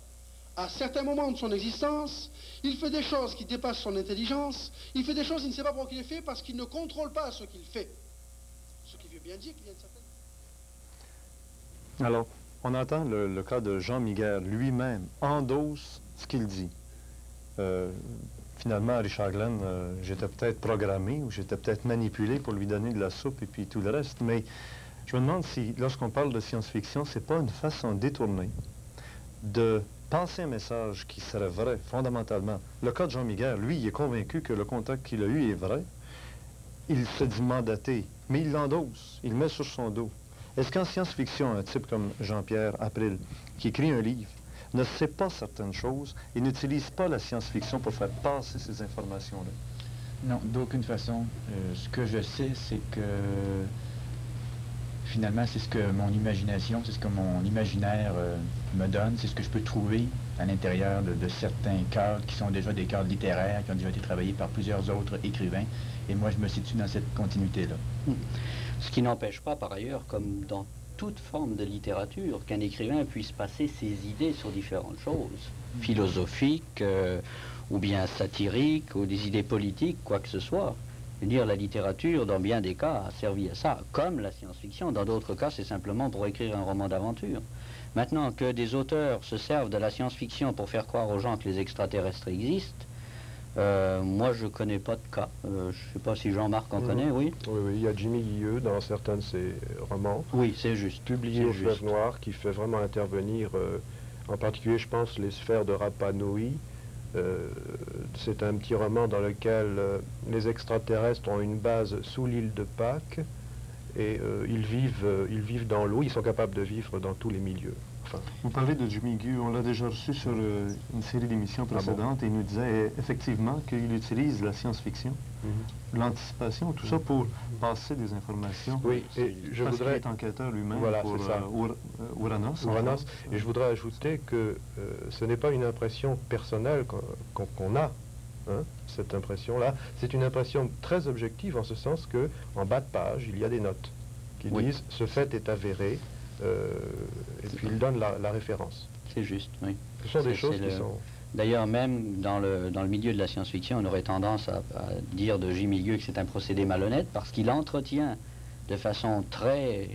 à certains moments de son existence, il fait des choses qui dépassent son intelligence, il fait des choses qu'il ne sait pas pourquoi il les fait parce qu'il ne contrôle pas ce qu'il fait. Ce qui veut bien dire qu'il y a une certaine... Alors, on entend le cas de Jean Miguel lui-même endosse ce qu'il dit. Finalement, Richard Glenn, j'étais peut-être programmé ou j'étais peut-être manipulé pour lui donner de la soupe et puis tout le reste, mais je me demande si, lorsqu'on parle de science-fiction, c'est pas une façon détournée de penser un message qui serait vrai, fondamentalement. Le cas de Jean Miguel, lui, il est convaincu que le contact qu'il a eu est vrai. Il se dit mandaté, mais il l'endosse, il le met sur son dos. Est-ce qu'en science-fiction, un type comme Jean-Pierre April, qui écrit un livre, ne sait pas certaines choses et n'utilise pas la science-fiction pour faire passer ces informations-là? Non, d'aucune façon. Ce que je sais, c'est que finalement, c'est ce que mon imagination, c'est ce que mon imaginaire me donne, c'est ce que je peux trouver à l'intérieur de certains cadres qui sont déjà des cadres littéraires, qui ont déjà été travaillés par plusieurs autres écrivains. Et moi, je me situe dans cette continuité-là. Ce qui n'empêche pas, par ailleurs, comme dans toute forme de littérature, qu'un écrivain puisse passer ses idées sur différentes choses, philosophiques, ou bien satiriques, ou des idées politiques, quoi que ce soit. Je veux dire, la littérature, dans bien des cas, a servi à ça, comme la science-fiction. Dans d'autres cas, c'est simplement pour écrire un roman d'aventure. Maintenant, que des auteurs se servent de la science-fiction pour faire croire aux gens que les extraterrestres existent, moi, je ne connais pas de cas. Je ne sais pas si Jean-Marc en connaît, oui? Oui, il y a Jimmy Guilleux dans certains de ses romans. Oui, c'est juste. Publié au Fleuve Noir, qui fait vraiment intervenir, en particulier, je pense, les sphères de Rapa Nui. C'est un petit roman dans lequel les extraterrestres ont une base sous l'île de Pâques et ils vivent dans l'eau, ils sont capables de vivre dans tous les milieux. Enfin, vous parlez de Jimmy Guilleux, on l'a déjà reçu sur une série d'émissions précédentes et il nous disait effectivement qu'il utilise la science-fiction, l'anticipation, tout ça pour passer des informations. Oui, et je voudrais... Il est enquêteur lui-même voilà, pour Ouranos. Ouranos. Et je voudrais ajouter que ce n'est pas une impression personnelle qu'on a, hein, cette impression-là. C'est une impression très objective en ce sens que en bas de page, il y a des notes qui disent « ce fait est avéré ». Et puis il donne la référence. C'est juste, oui. Ce sont des choses qui sont... D'ailleurs, même dans le milieu de la science-fiction, on aurait tendance à dire de Jimmy Guilleux que c'est un procédé malhonnête parce qu'il entretient de façon très,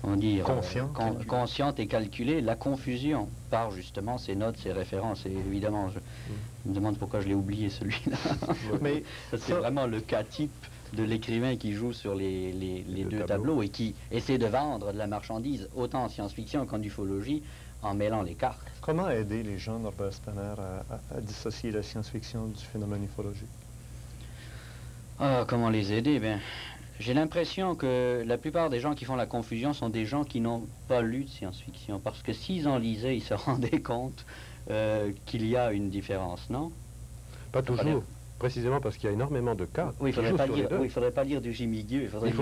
comment dire, consciente et calculée la confusion par justement ces notes, ces références. Et évidemment, je me demande pourquoi je l'ai oublié celui-là. Mais c'est vraiment le cas type de l'écrivain qui joue sur les deux tableaux et qui essaie de vendre de la marchandise, autant en science-fiction qu'en ufologie, en mêlant les cartes. Comment aider les gens, Norbert Spanner, à dissocier la science-fiction du phénomène ufologique? Comment les aider? J'ai l'impression que la plupart des gens qui font la confusion sont des gens qui n'ont pas lu de science-fiction, parce que s'ils en lisaient, ils se rendaient compte qu'il y a une différence, non? Pas toujours. précisément parce qu'il y a énormément de cas. Oui, il ne faudrait pas lire du Jimmy Gueux. Il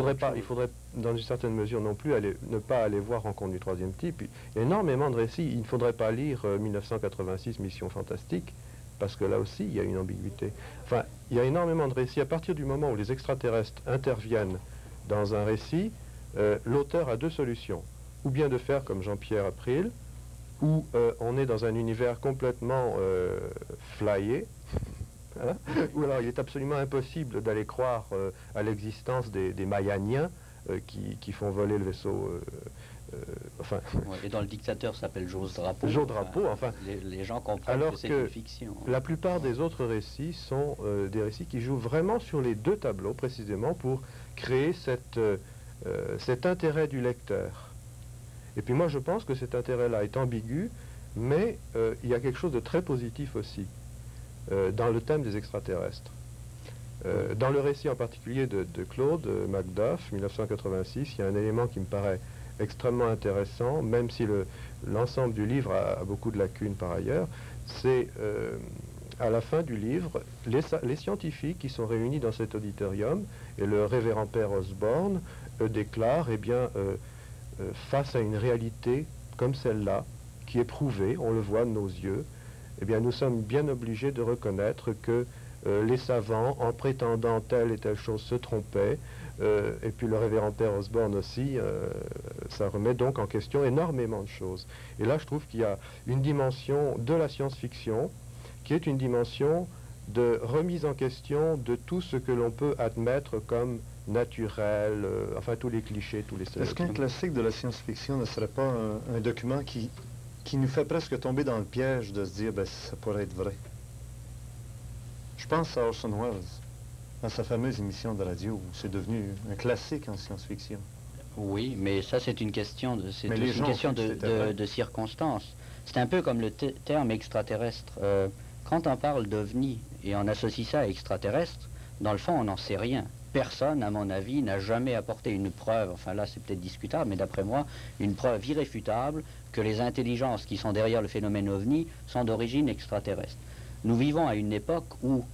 faudrait, dans une certaine mesure non plus, ne pas aller voir Rencontre du troisième type. Il y a énormément de récits. Il ne faudrait pas lire 1986, Mission Fantastique, parce que là aussi, il y a une ambiguïté. Enfin, il y a énormément de récits. À partir du moment où les extraterrestres interviennent dans un récit, l'auteur a deux solutions. Ou bien de faire comme Jean-Pierre April, où on est dans un univers complètement flyé, hein, où alors il est absolument impossible d'aller croire à l'existence des Mayaniens qui font voler le vaisseau. Enfin. Ouais, et dans Le Dictateur s'appelle Joe Drapeau. Joe Drapeau, enfin. Les gens comprennent alors que c'est une fiction. La plupart des autres récits sont des récits qui jouent vraiment sur les deux tableaux, précisément pour créer cet intérêt du lecteur. Et puis moi je pense que cet intérêt-là est ambigu, mais il y a quelque chose de très positif aussi dans le thème des extraterrestres. Dans le récit en particulier de Claude Macduff, 1986, il y a un élément qui me paraît extrêmement intéressant, même si l'ensemble du livre a beaucoup de lacunes par ailleurs. C'est à la fin du livre, les scientifiques qui sont réunis dans cet auditorium, et le révérend père Osborne déclare, eh bien, face à une réalité comme celle-là, qui est prouvée, on le voit de nos yeux, eh bien, nous sommes bien obligés de reconnaître que les savants, en prétendant telle et telle chose, se trompaient, et puis le révérend père Osborne aussi, ça remet donc en question énormément de choses. Et là, je trouve qu'il y a une dimension de la science-fiction qui est une dimension de remise en question de tout ce que l'on peut admettre comme naturel, enfin tous les clichés, tous les stéréotypes. Est-ce qu'un classique de la science-fiction ne serait pas un document qui nous fait presque tomber dans le piège de se dire, ben, ça pourrait être vrai? Je pense à Orson Welles, dans sa fameuse émission de radio, où c'est devenu un classique en science-fiction. Oui, mais ça c'est une question de circonstance. C'est un peu comme le terme extraterrestre. Quand on parle d'OVNI et on associe ça à extraterrestre, dans le fond on n'en sait rien. Personne, à mon avis, n'a jamais apporté une preuve, enfin là c'est peut-être discutable, mais d'après moi, une preuve irréfutable que les intelligences qui sont derrière le phénomène OVNI sont d'origine extraterrestre. Nous vivons à une époque où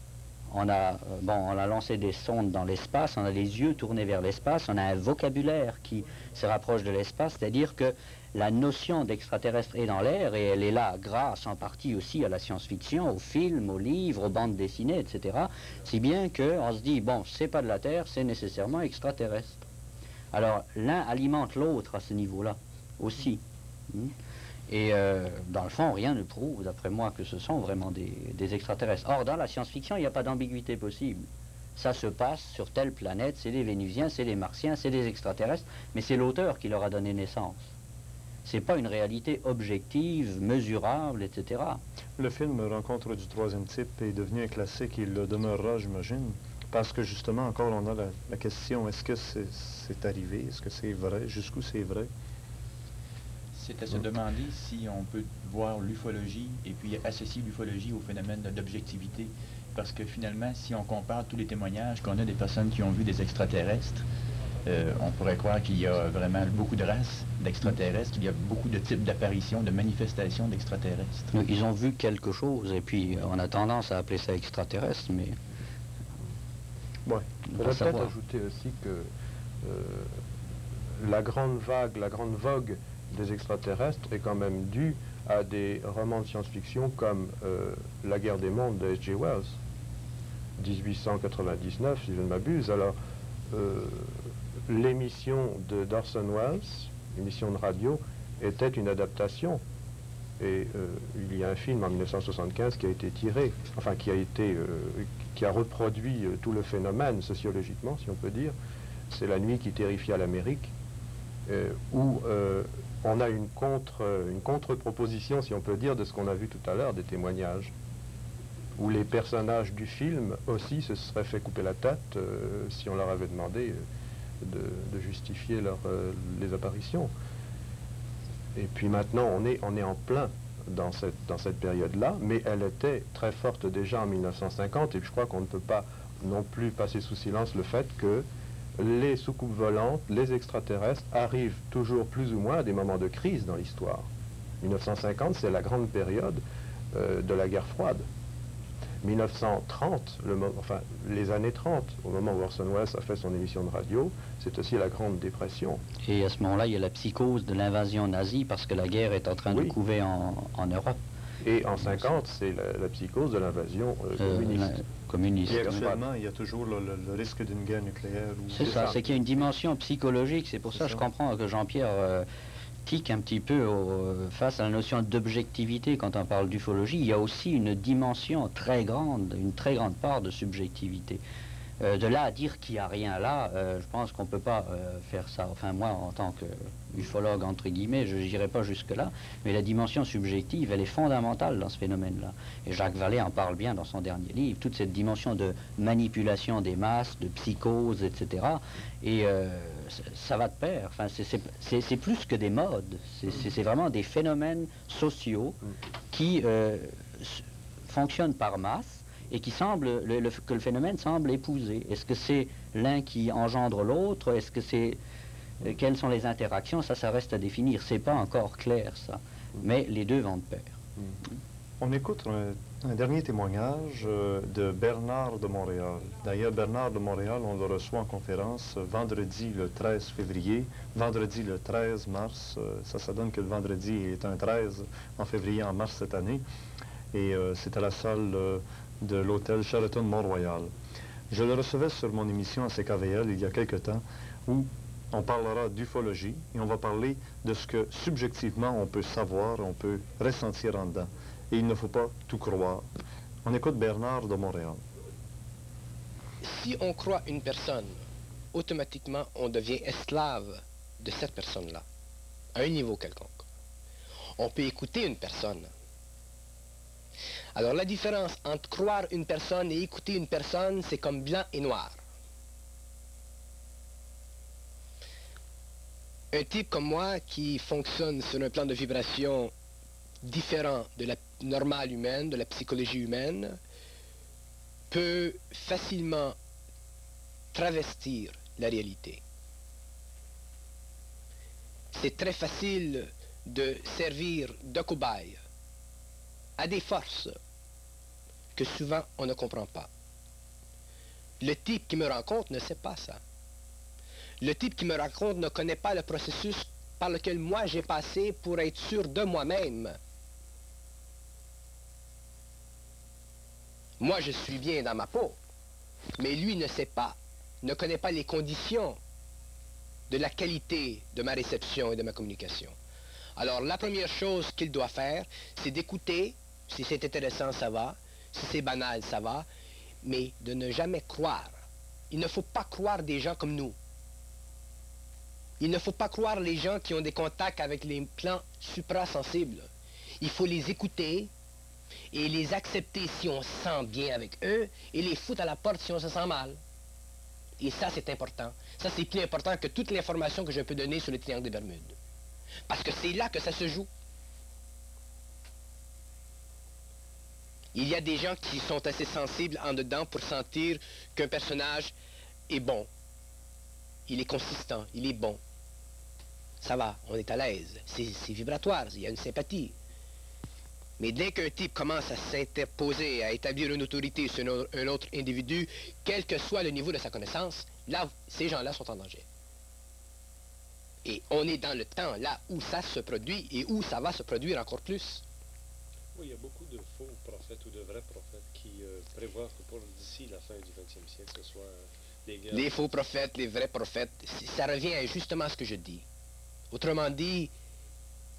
on a lancé des sondes dans l'espace, on a les yeux tournés vers l'espace, on a un vocabulaire qui se rapproche de l'espace, c'est-à-dire que la notion d'extraterrestre est dans l'air et elle est là grâce en partie aussi à la science-fiction, aux films, aux livres, aux bandes dessinées, etc. Si bien qu'on se dit, bon, c'est pas de la Terre, c'est nécessairement extraterrestre. Alors l'un alimente l'autre à ce niveau-là aussi. Et dans le fond, rien ne prouve, d'après moi, que ce sont vraiment des extraterrestres. Or, dans la science-fiction, il n'y a pas d'ambiguïté possible. Ça se passe sur telle planète, c'est des Vénusiens, c'est des Martiens, c'est des extraterrestres, mais c'est l'auteur qui leur a donné naissance. C'est pas une réalité objective, mesurable, etc. Le film Rencontre du troisième type est devenu un classique et il le demeurera, j'imagine, parce que justement, encore, on a la question, est-ce que c'est arrivé, est-ce que c'est vrai, jusqu'où c'est vrai? C'est à se demander si on peut voir l'ufologie et puis associer l'ufologie au phénomène d'objectivité. Parce que finalement, si on compare tous les témoignages qu'on a des personnes qui ont vu des extraterrestres, on pourrait croire qu'il y a vraiment beaucoup de races d'extraterrestres, qu'il y a beaucoup de types d'apparitions, de manifestations d'extraterrestres. Ils ont vu quelque chose et puis on a tendance à appeler ça extraterrestre, mais... Ouais. On peut peut-être ajouter aussi que la grande vague, la grande vogue des extraterrestres est quand même due à des romans de science-fiction comme La guerre des mondes de H.G. Wells, 1899 si je ne m'abuse. Alors l'émission d'Orson Welles, l'émission de radio, était une adaptation. Et il y a un film en 1975 qui a été tiré, enfin qui a reproduit tout le phénomène sociologiquement, si on peut dire. C'est La nuit qui terrifia l'Amérique, où on a une contre-proposition, si on peut dire, de ce qu'on a vu tout à l'heure, des témoignages, où les personnages du film aussi se seraient fait couper la tête si on leur avait demandé de justifier les apparitions. Et puis maintenant, on est en plein dans cette période-là, mais elle était très forte déjà en 1950, et je crois qu'on ne peut pas non plus passer sous silence le fait que les soucoupes volantes, les extraterrestres arrivent toujours plus ou moins à des moments de crise dans l'histoire. 1950, c'est la grande période de la guerre froide. 1930, enfin les années 30, au moment où Orson Welles a fait son émission de radio, c'est aussi la Grande Dépression. Et à ce moment-là, il y a la psychose de l'invasion nazie parce que la guerre est en train de couver en Europe. Et en 50, c'est la psychose de l'invasion communiste. Et actuellement, il y a toujours le risque d'une guerre nucléaire. C'est ça, c'est qu'il y a une dimension psychologique. C'est pour ça que je comprends que Jean-Pierre tique un petit peu face à la notion d'objectivité quand on parle d'ufologie. Il y a aussi une dimension très grande, une très grande part de subjectivité. De là à dire qu'il n'y a rien là, je pense qu'on ne peut pas faire ça. Enfin, moi, en tant qu'ufologue, entre guillemets, je n'irai pas jusque-là, mais la dimension subjective, elle est fondamentale dans ce phénomène-là. Et Jacques Vallée en parle bien dans son dernier livre, toute cette dimension de manipulation des masses, de psychose, etc. Et ça va de pair. Enfin, c'est plus que des modes, c'est vraiment des phénomènes sociaux qui fonctionnent par masse, et qui semble, que le phénomène semble épouser. Est-ce que c'est l'un qui engendre l'autre? Est-ce que c'est... quelles sont les interactions? Ça reste à définir. C'est pas encore clair, ça. Mais les deux vont de pair. On écoute un dernier témoignage de Bernard de Montréal. D'ailleurs, Bernard de Montréal, on le reçoit en conférence vendredi le 13 février, vendredi le 13 mars. Ça donne que le vendredi est un 13 en février, en mars cette année. Et c'est à la salle de l'hôtel Sheraton Mont-Royal. Je le recevais sur mon émission à CKVL il y a quelque temps, où on parlera d'ufologie et on va parler de ce que subjectivement on peut savoir, on peut ressentir en dedans. Et il ne faut pas tout croire. On écoute Bernard de Montréal. Si on croit une personne, automatiquement on devient esclave de cette personne-là, à un niveau quelconque. On peut écouter une personne. Alors la différence entre croire une personne et écouter une personne, c'est comme blanc et noir. Un type comme moi qui fonctionne sur un plan de vibration différent de la normale humaine, de la psychologie humaine, peut facilement travestir la réalité. C'est très facile de servir de cobaye à des forces que souvent on ne comprend pas. Le type qui me rencontre ne sait pas ça. Le type qui me rencontre ne connaît pas le processus par lequel moi j'ai passé pour être sûr de moi-même. Moi je suis bien dans ma peau, mais lui ne sait pas, ne connaît pas les conditions de la qualité de ma réception et de ma communication. Alors la première chose qu'il doit faire, c'est d'écouter. Si c'est intéressant, ça va. Si c'est banal, ça va. Mais de ne jamais croire. Il ne faut pas croire des gens comme nous. Il ne faut pas croire les gens qui ont des contacts avec les plans suprasensibles. Il faut les écouter et les accepter si on se sent bien avec eux et les foutre à la porte si on se sent mal. Et ça, c'est important. Ça, c'est plus important que toute l'information que je peux donner sur le triangle des Bermudes. Parce que c'est là que ça se joue. Il y a des gens qui sont assez sensibles en dedans pour sentir qu'un personnage est bon. Il est consistant, il est bon. Ça va, on est à l'aise. C'est vibratoire, il y a une sympathie. Mais dès qu'un type commence à s'interposer, à établir une autorité sur un autre individu, quel que soit le niveau de sa connaissance, là, ces gens-là sont en danger. Et on est dans le temps là où ça se produit et où ça va se produire encore plus. Oui, il y a beaucoup de faux prophètes ou de vrais prophètes qui prévoient que pour d'ici la fin du 20e siècle, ce soit des guerres... Les faux prophètes, les vrais prophètes, ça revient justement à ce que je dis. Autrement dit,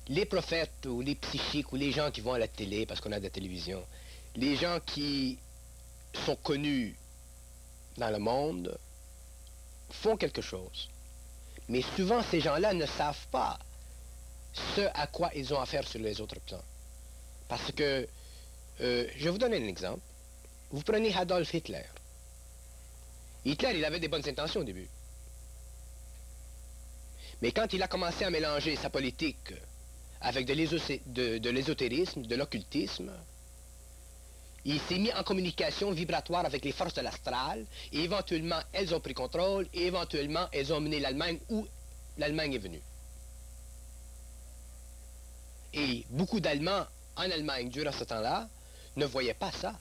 les prophètes ou les psychiques ou les gens qui vont à la télé, parce qu'on a de la télévision, les gens qui sont connus dans le monde font quelque chose. Mais souvent, ces gens-là ne savent pas ce à quoi ils ont affaire sur les autres plans. Parce que, je vais vous donner un exemple. Vous prenez Adolf Hitler. Hitler, il avait des bonnes intentions au début. Mais quand il a commencé à mélanger sa politique avec de l'ésotérisme, de l'occultisme, il s'est mis en communication vibratoire avec les forces de l'astral, et éventuellement, elles ont pris contrôle, et éventuellement, elles ont mené l'Allemagne où l'Allemagne est venue. Et beaucoup d'Allemands en Allemagne, durant ce temps-là, ne voyaient pas ça.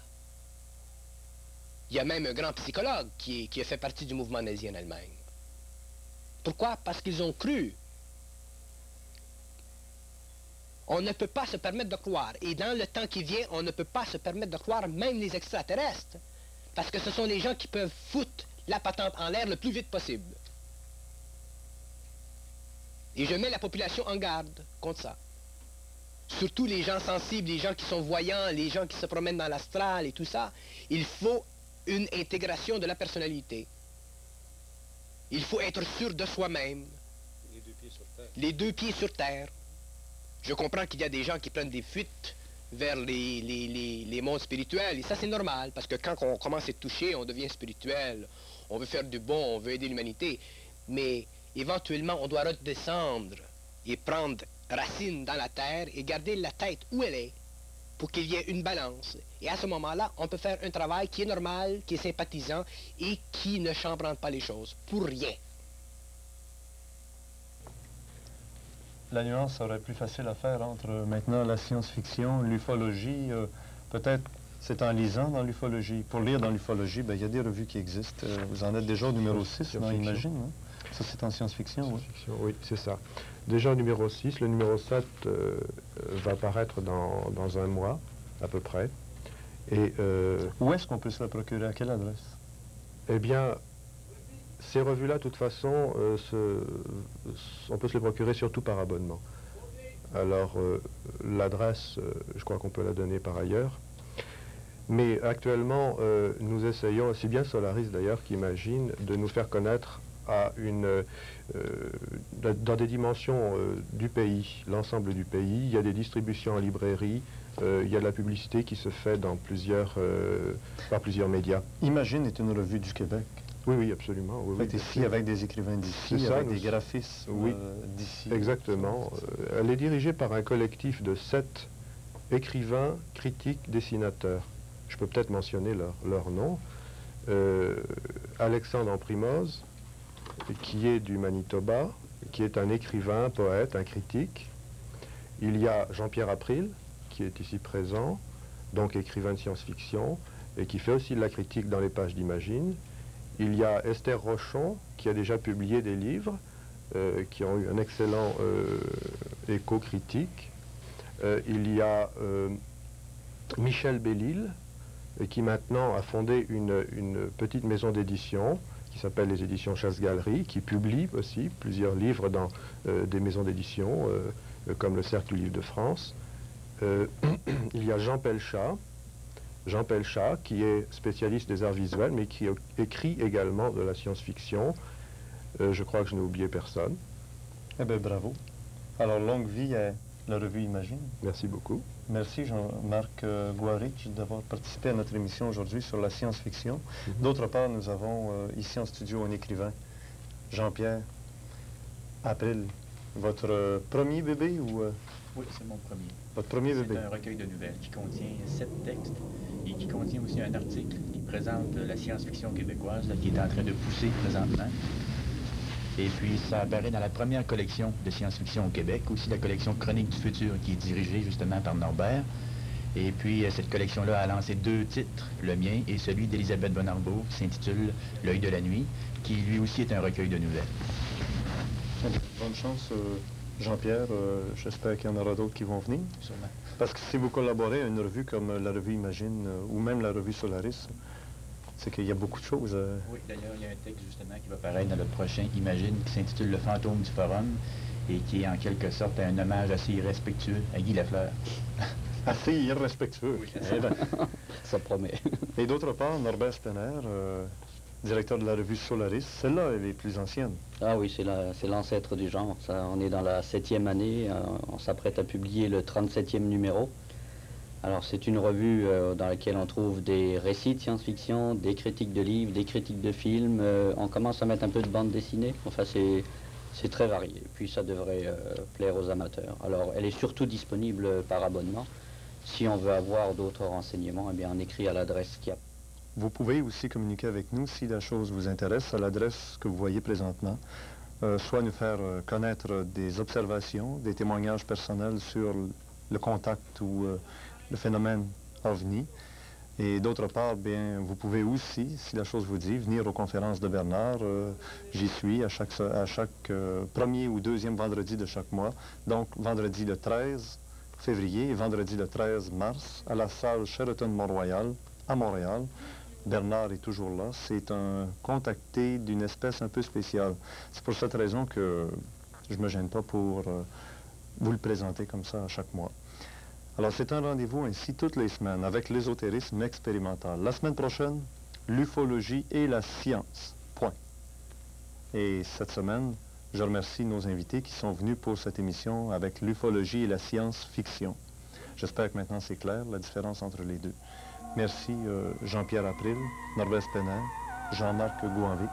Il y a même un grand psychologue qui a fait partie du mouvement nazi en Allemagne. Pourquoi? Parce qu'ils ont cru. On ne peut pas se permettre de croire. Et dans le temps qui vient, on ne peut pas se permettre de croire même les extraterrestres. Parce que ce sont les gens qui peuvent foutre la patente en l'air le plus vite possible. Et je mets la population en garde contre ça. Surtout les gens sensibles, les gens qui sont voyants, les gens qui se promènent dans l'astral et tout ça. Il faut une intégration de la personnalité. Il faut être sûr de soi-même. Les deux pieds sur terre. Les deux pieds sur terre. Je comprends qu'il y a des gens qui prennent des fuites vers les mondes spirituels, et ça c'est normal, parce que quand on commence à être touché, on devient spirituel, on veut faire du bon, on veut aider l'humanité, mais éventuellement on doit redescendre et prendre racine dans la terre et garder la tête où elle est, pour qu'il y ait une balance. Et à ce moment-là, on peut faire un travail qui est normal, qui est sympathisant, et qui ne chambranle pas les choses, pour rien. La nuance serait plus facile à faire entre maintenant la science-fiction, l'ufologie. Peut-être c'est en lisant dans l'ufologie. Pour lire dans l'ufologie, il y a des revues qui existent. Vous en êtes déjà au numéro 6, non, imagine. Hein? Ça, c'est en science-fiction. Oui, c'est ça. Déjà au numéro 6, le numéro 7 va paraître dans un mois, à peu près. Et, où est-ce qu'on peut se la procurer? À quelle adresse? Eh bien, ces revues-là, de toute façon, on peut se les procurer surtout par abonnement. Alors, l'adresse, je crois qu'on peut la donner par ailleurs. Mais actuellement, nous essayons, aussi bien Solaris d'ailleurs qu'Imagine, de nous faire connaître à dans des dimensions du pays, l'ensemble du pays. Il y a des distributions en librairie, il y a de la publicité qui se fait dans par plusieurs médias. Imagine est une revue du Québec. Oui, oui, absolument. Oui, oui, ici, avec des écrivains d'ici, avec des graphistes d'ici. Exactement. Elle est dirigée par un collectif de 7 écrivains, critiques, dessinateurs. Je peux peut-être mentionner leur nom. Alexandre Amprimoz, qui est du Manitoba, qui est un écrivain, poète, un critique. Il y a Jean-Pierre April, qui est ici présent, donc écrivain de science-fiction, et qui fait aussi de la critique dans les pages d'Imagine. Il y a Esther Rochon, qui a déjà publié des livres, qui ont eu un excellent écho critique. Il y a Michel Bellil, qui maintenant a fondé une petite maison d'édition, qui s'appelle les éditions Chasse-Galerie, qui publie aussi plusieurs livres dans des maisons d'édition, comme le Cercle du Livre de France. Il y a Jean Pelchat, qui est spécialiste des arts visuels, mais qui écrit également de la science-fiction. Je crois que je n'ai oublié personne. Eh bien, bravo. Alors, longue vie à la revue Imagine. Merci beaucoup. Merci Jean-Marc Gouarich d'avoir participé à notre émission aujourd'hui sur la science-fiction. D'autre part, nous avons ici en studio un écrivain, Jean-Pierre April. Votre premier bébé ou... Oui, c'est mon premier. Votre premier bébé. C'est un recueil de nouvelles qui contient 7 textes et qui contient aussi un article qui présente la science-fiction québécoise qui est en train de pousser présentement. Et puis ça apparaît dans la première collection de science-fiction au Québec, aussi la collection Chronique du futur qui est dirigée justement par Norbert. Et puis cette collection-là a lancé 2 titres, le mien et celui d'Elisabeth Bonarbeau, qui s'intitule L'œil de la nuit, qui lui aussi est un recueil de nouvelles. Bonne chance Jean-Pierre, j'espère qu'il y en aura d'autres qui vont venir. Sûrement. Parce que si vous collaborez à une revue comme la revue Imagine ou même la revue Solaris, c'est qu'il y a beaucoup de choses. Oui, d'ailleurs, il y a un texte justement qui va paraître dans le prochain Imagine qui s'intitule Le fantôme du forum et qui est en quelque sorte un hommage assez irrespectueux à Guy Lafleur. Assez irrespectueux. Oui, ça promet. Et d'autre part, Norbert Spener, directeur de la revue Solaris, celle-là, elle est plus ancienne. Ah oui, c'est l'ancêtre du genre. Ça, on est dans la 7e année, on s'apprête à publier le 37e numéro. Alors c'est une revue dans laquelle on trouve des récits de science-fiction, des critiques de livres, des critiques de films. On commence à mettre un peu de bande dessinée. Enfin c'est très varié. Puis ça devrait plaire aux amateurs. Alors elle est surtout disponible par abonnement. Si on veut avoir d'autres renseignements, eh bien on écrit à l'adresse qu'il y a. Vous pouvez aussi communiquer avec nous si la chose vous intéresse à l'adresse que vous voyez présentement. Soit nous faire connaître des observations, des témoignages personnels sur le contact ou le phénomène OVNI. Et d'autre part, bien, vous pouvez aussi, si la chose vous dit, venir aux conférences de Bernard. J'y suis à chaque premier ou deuxième vendredi de chaque mois. Donc, vendredi le 13 février et vendredi le 13 mars à la salle Sheraton Mont-Royal à Montréal. Bernard est toujours là. C'est un contacté d'une espèce un peu spéciale. C'est pour cette raison que je ne me gêne pas pour vous le présenter comme ça à chaque mois. Alors, c'est un rendez-vous ainsi toutes les semaines avec l'ésotérisme expérimental. La semaine prochaine, l'ufologie et la science. Point. Et cette semaine, je remercie nos invités qui sont venus pour cette émission avec l'ufologie et la science-fiction. J'espère que maintenant c'est clair, la différence entre les deux. Merci Jean-Pierre April, Norbert Spener, Jean-Marc Gouanvic.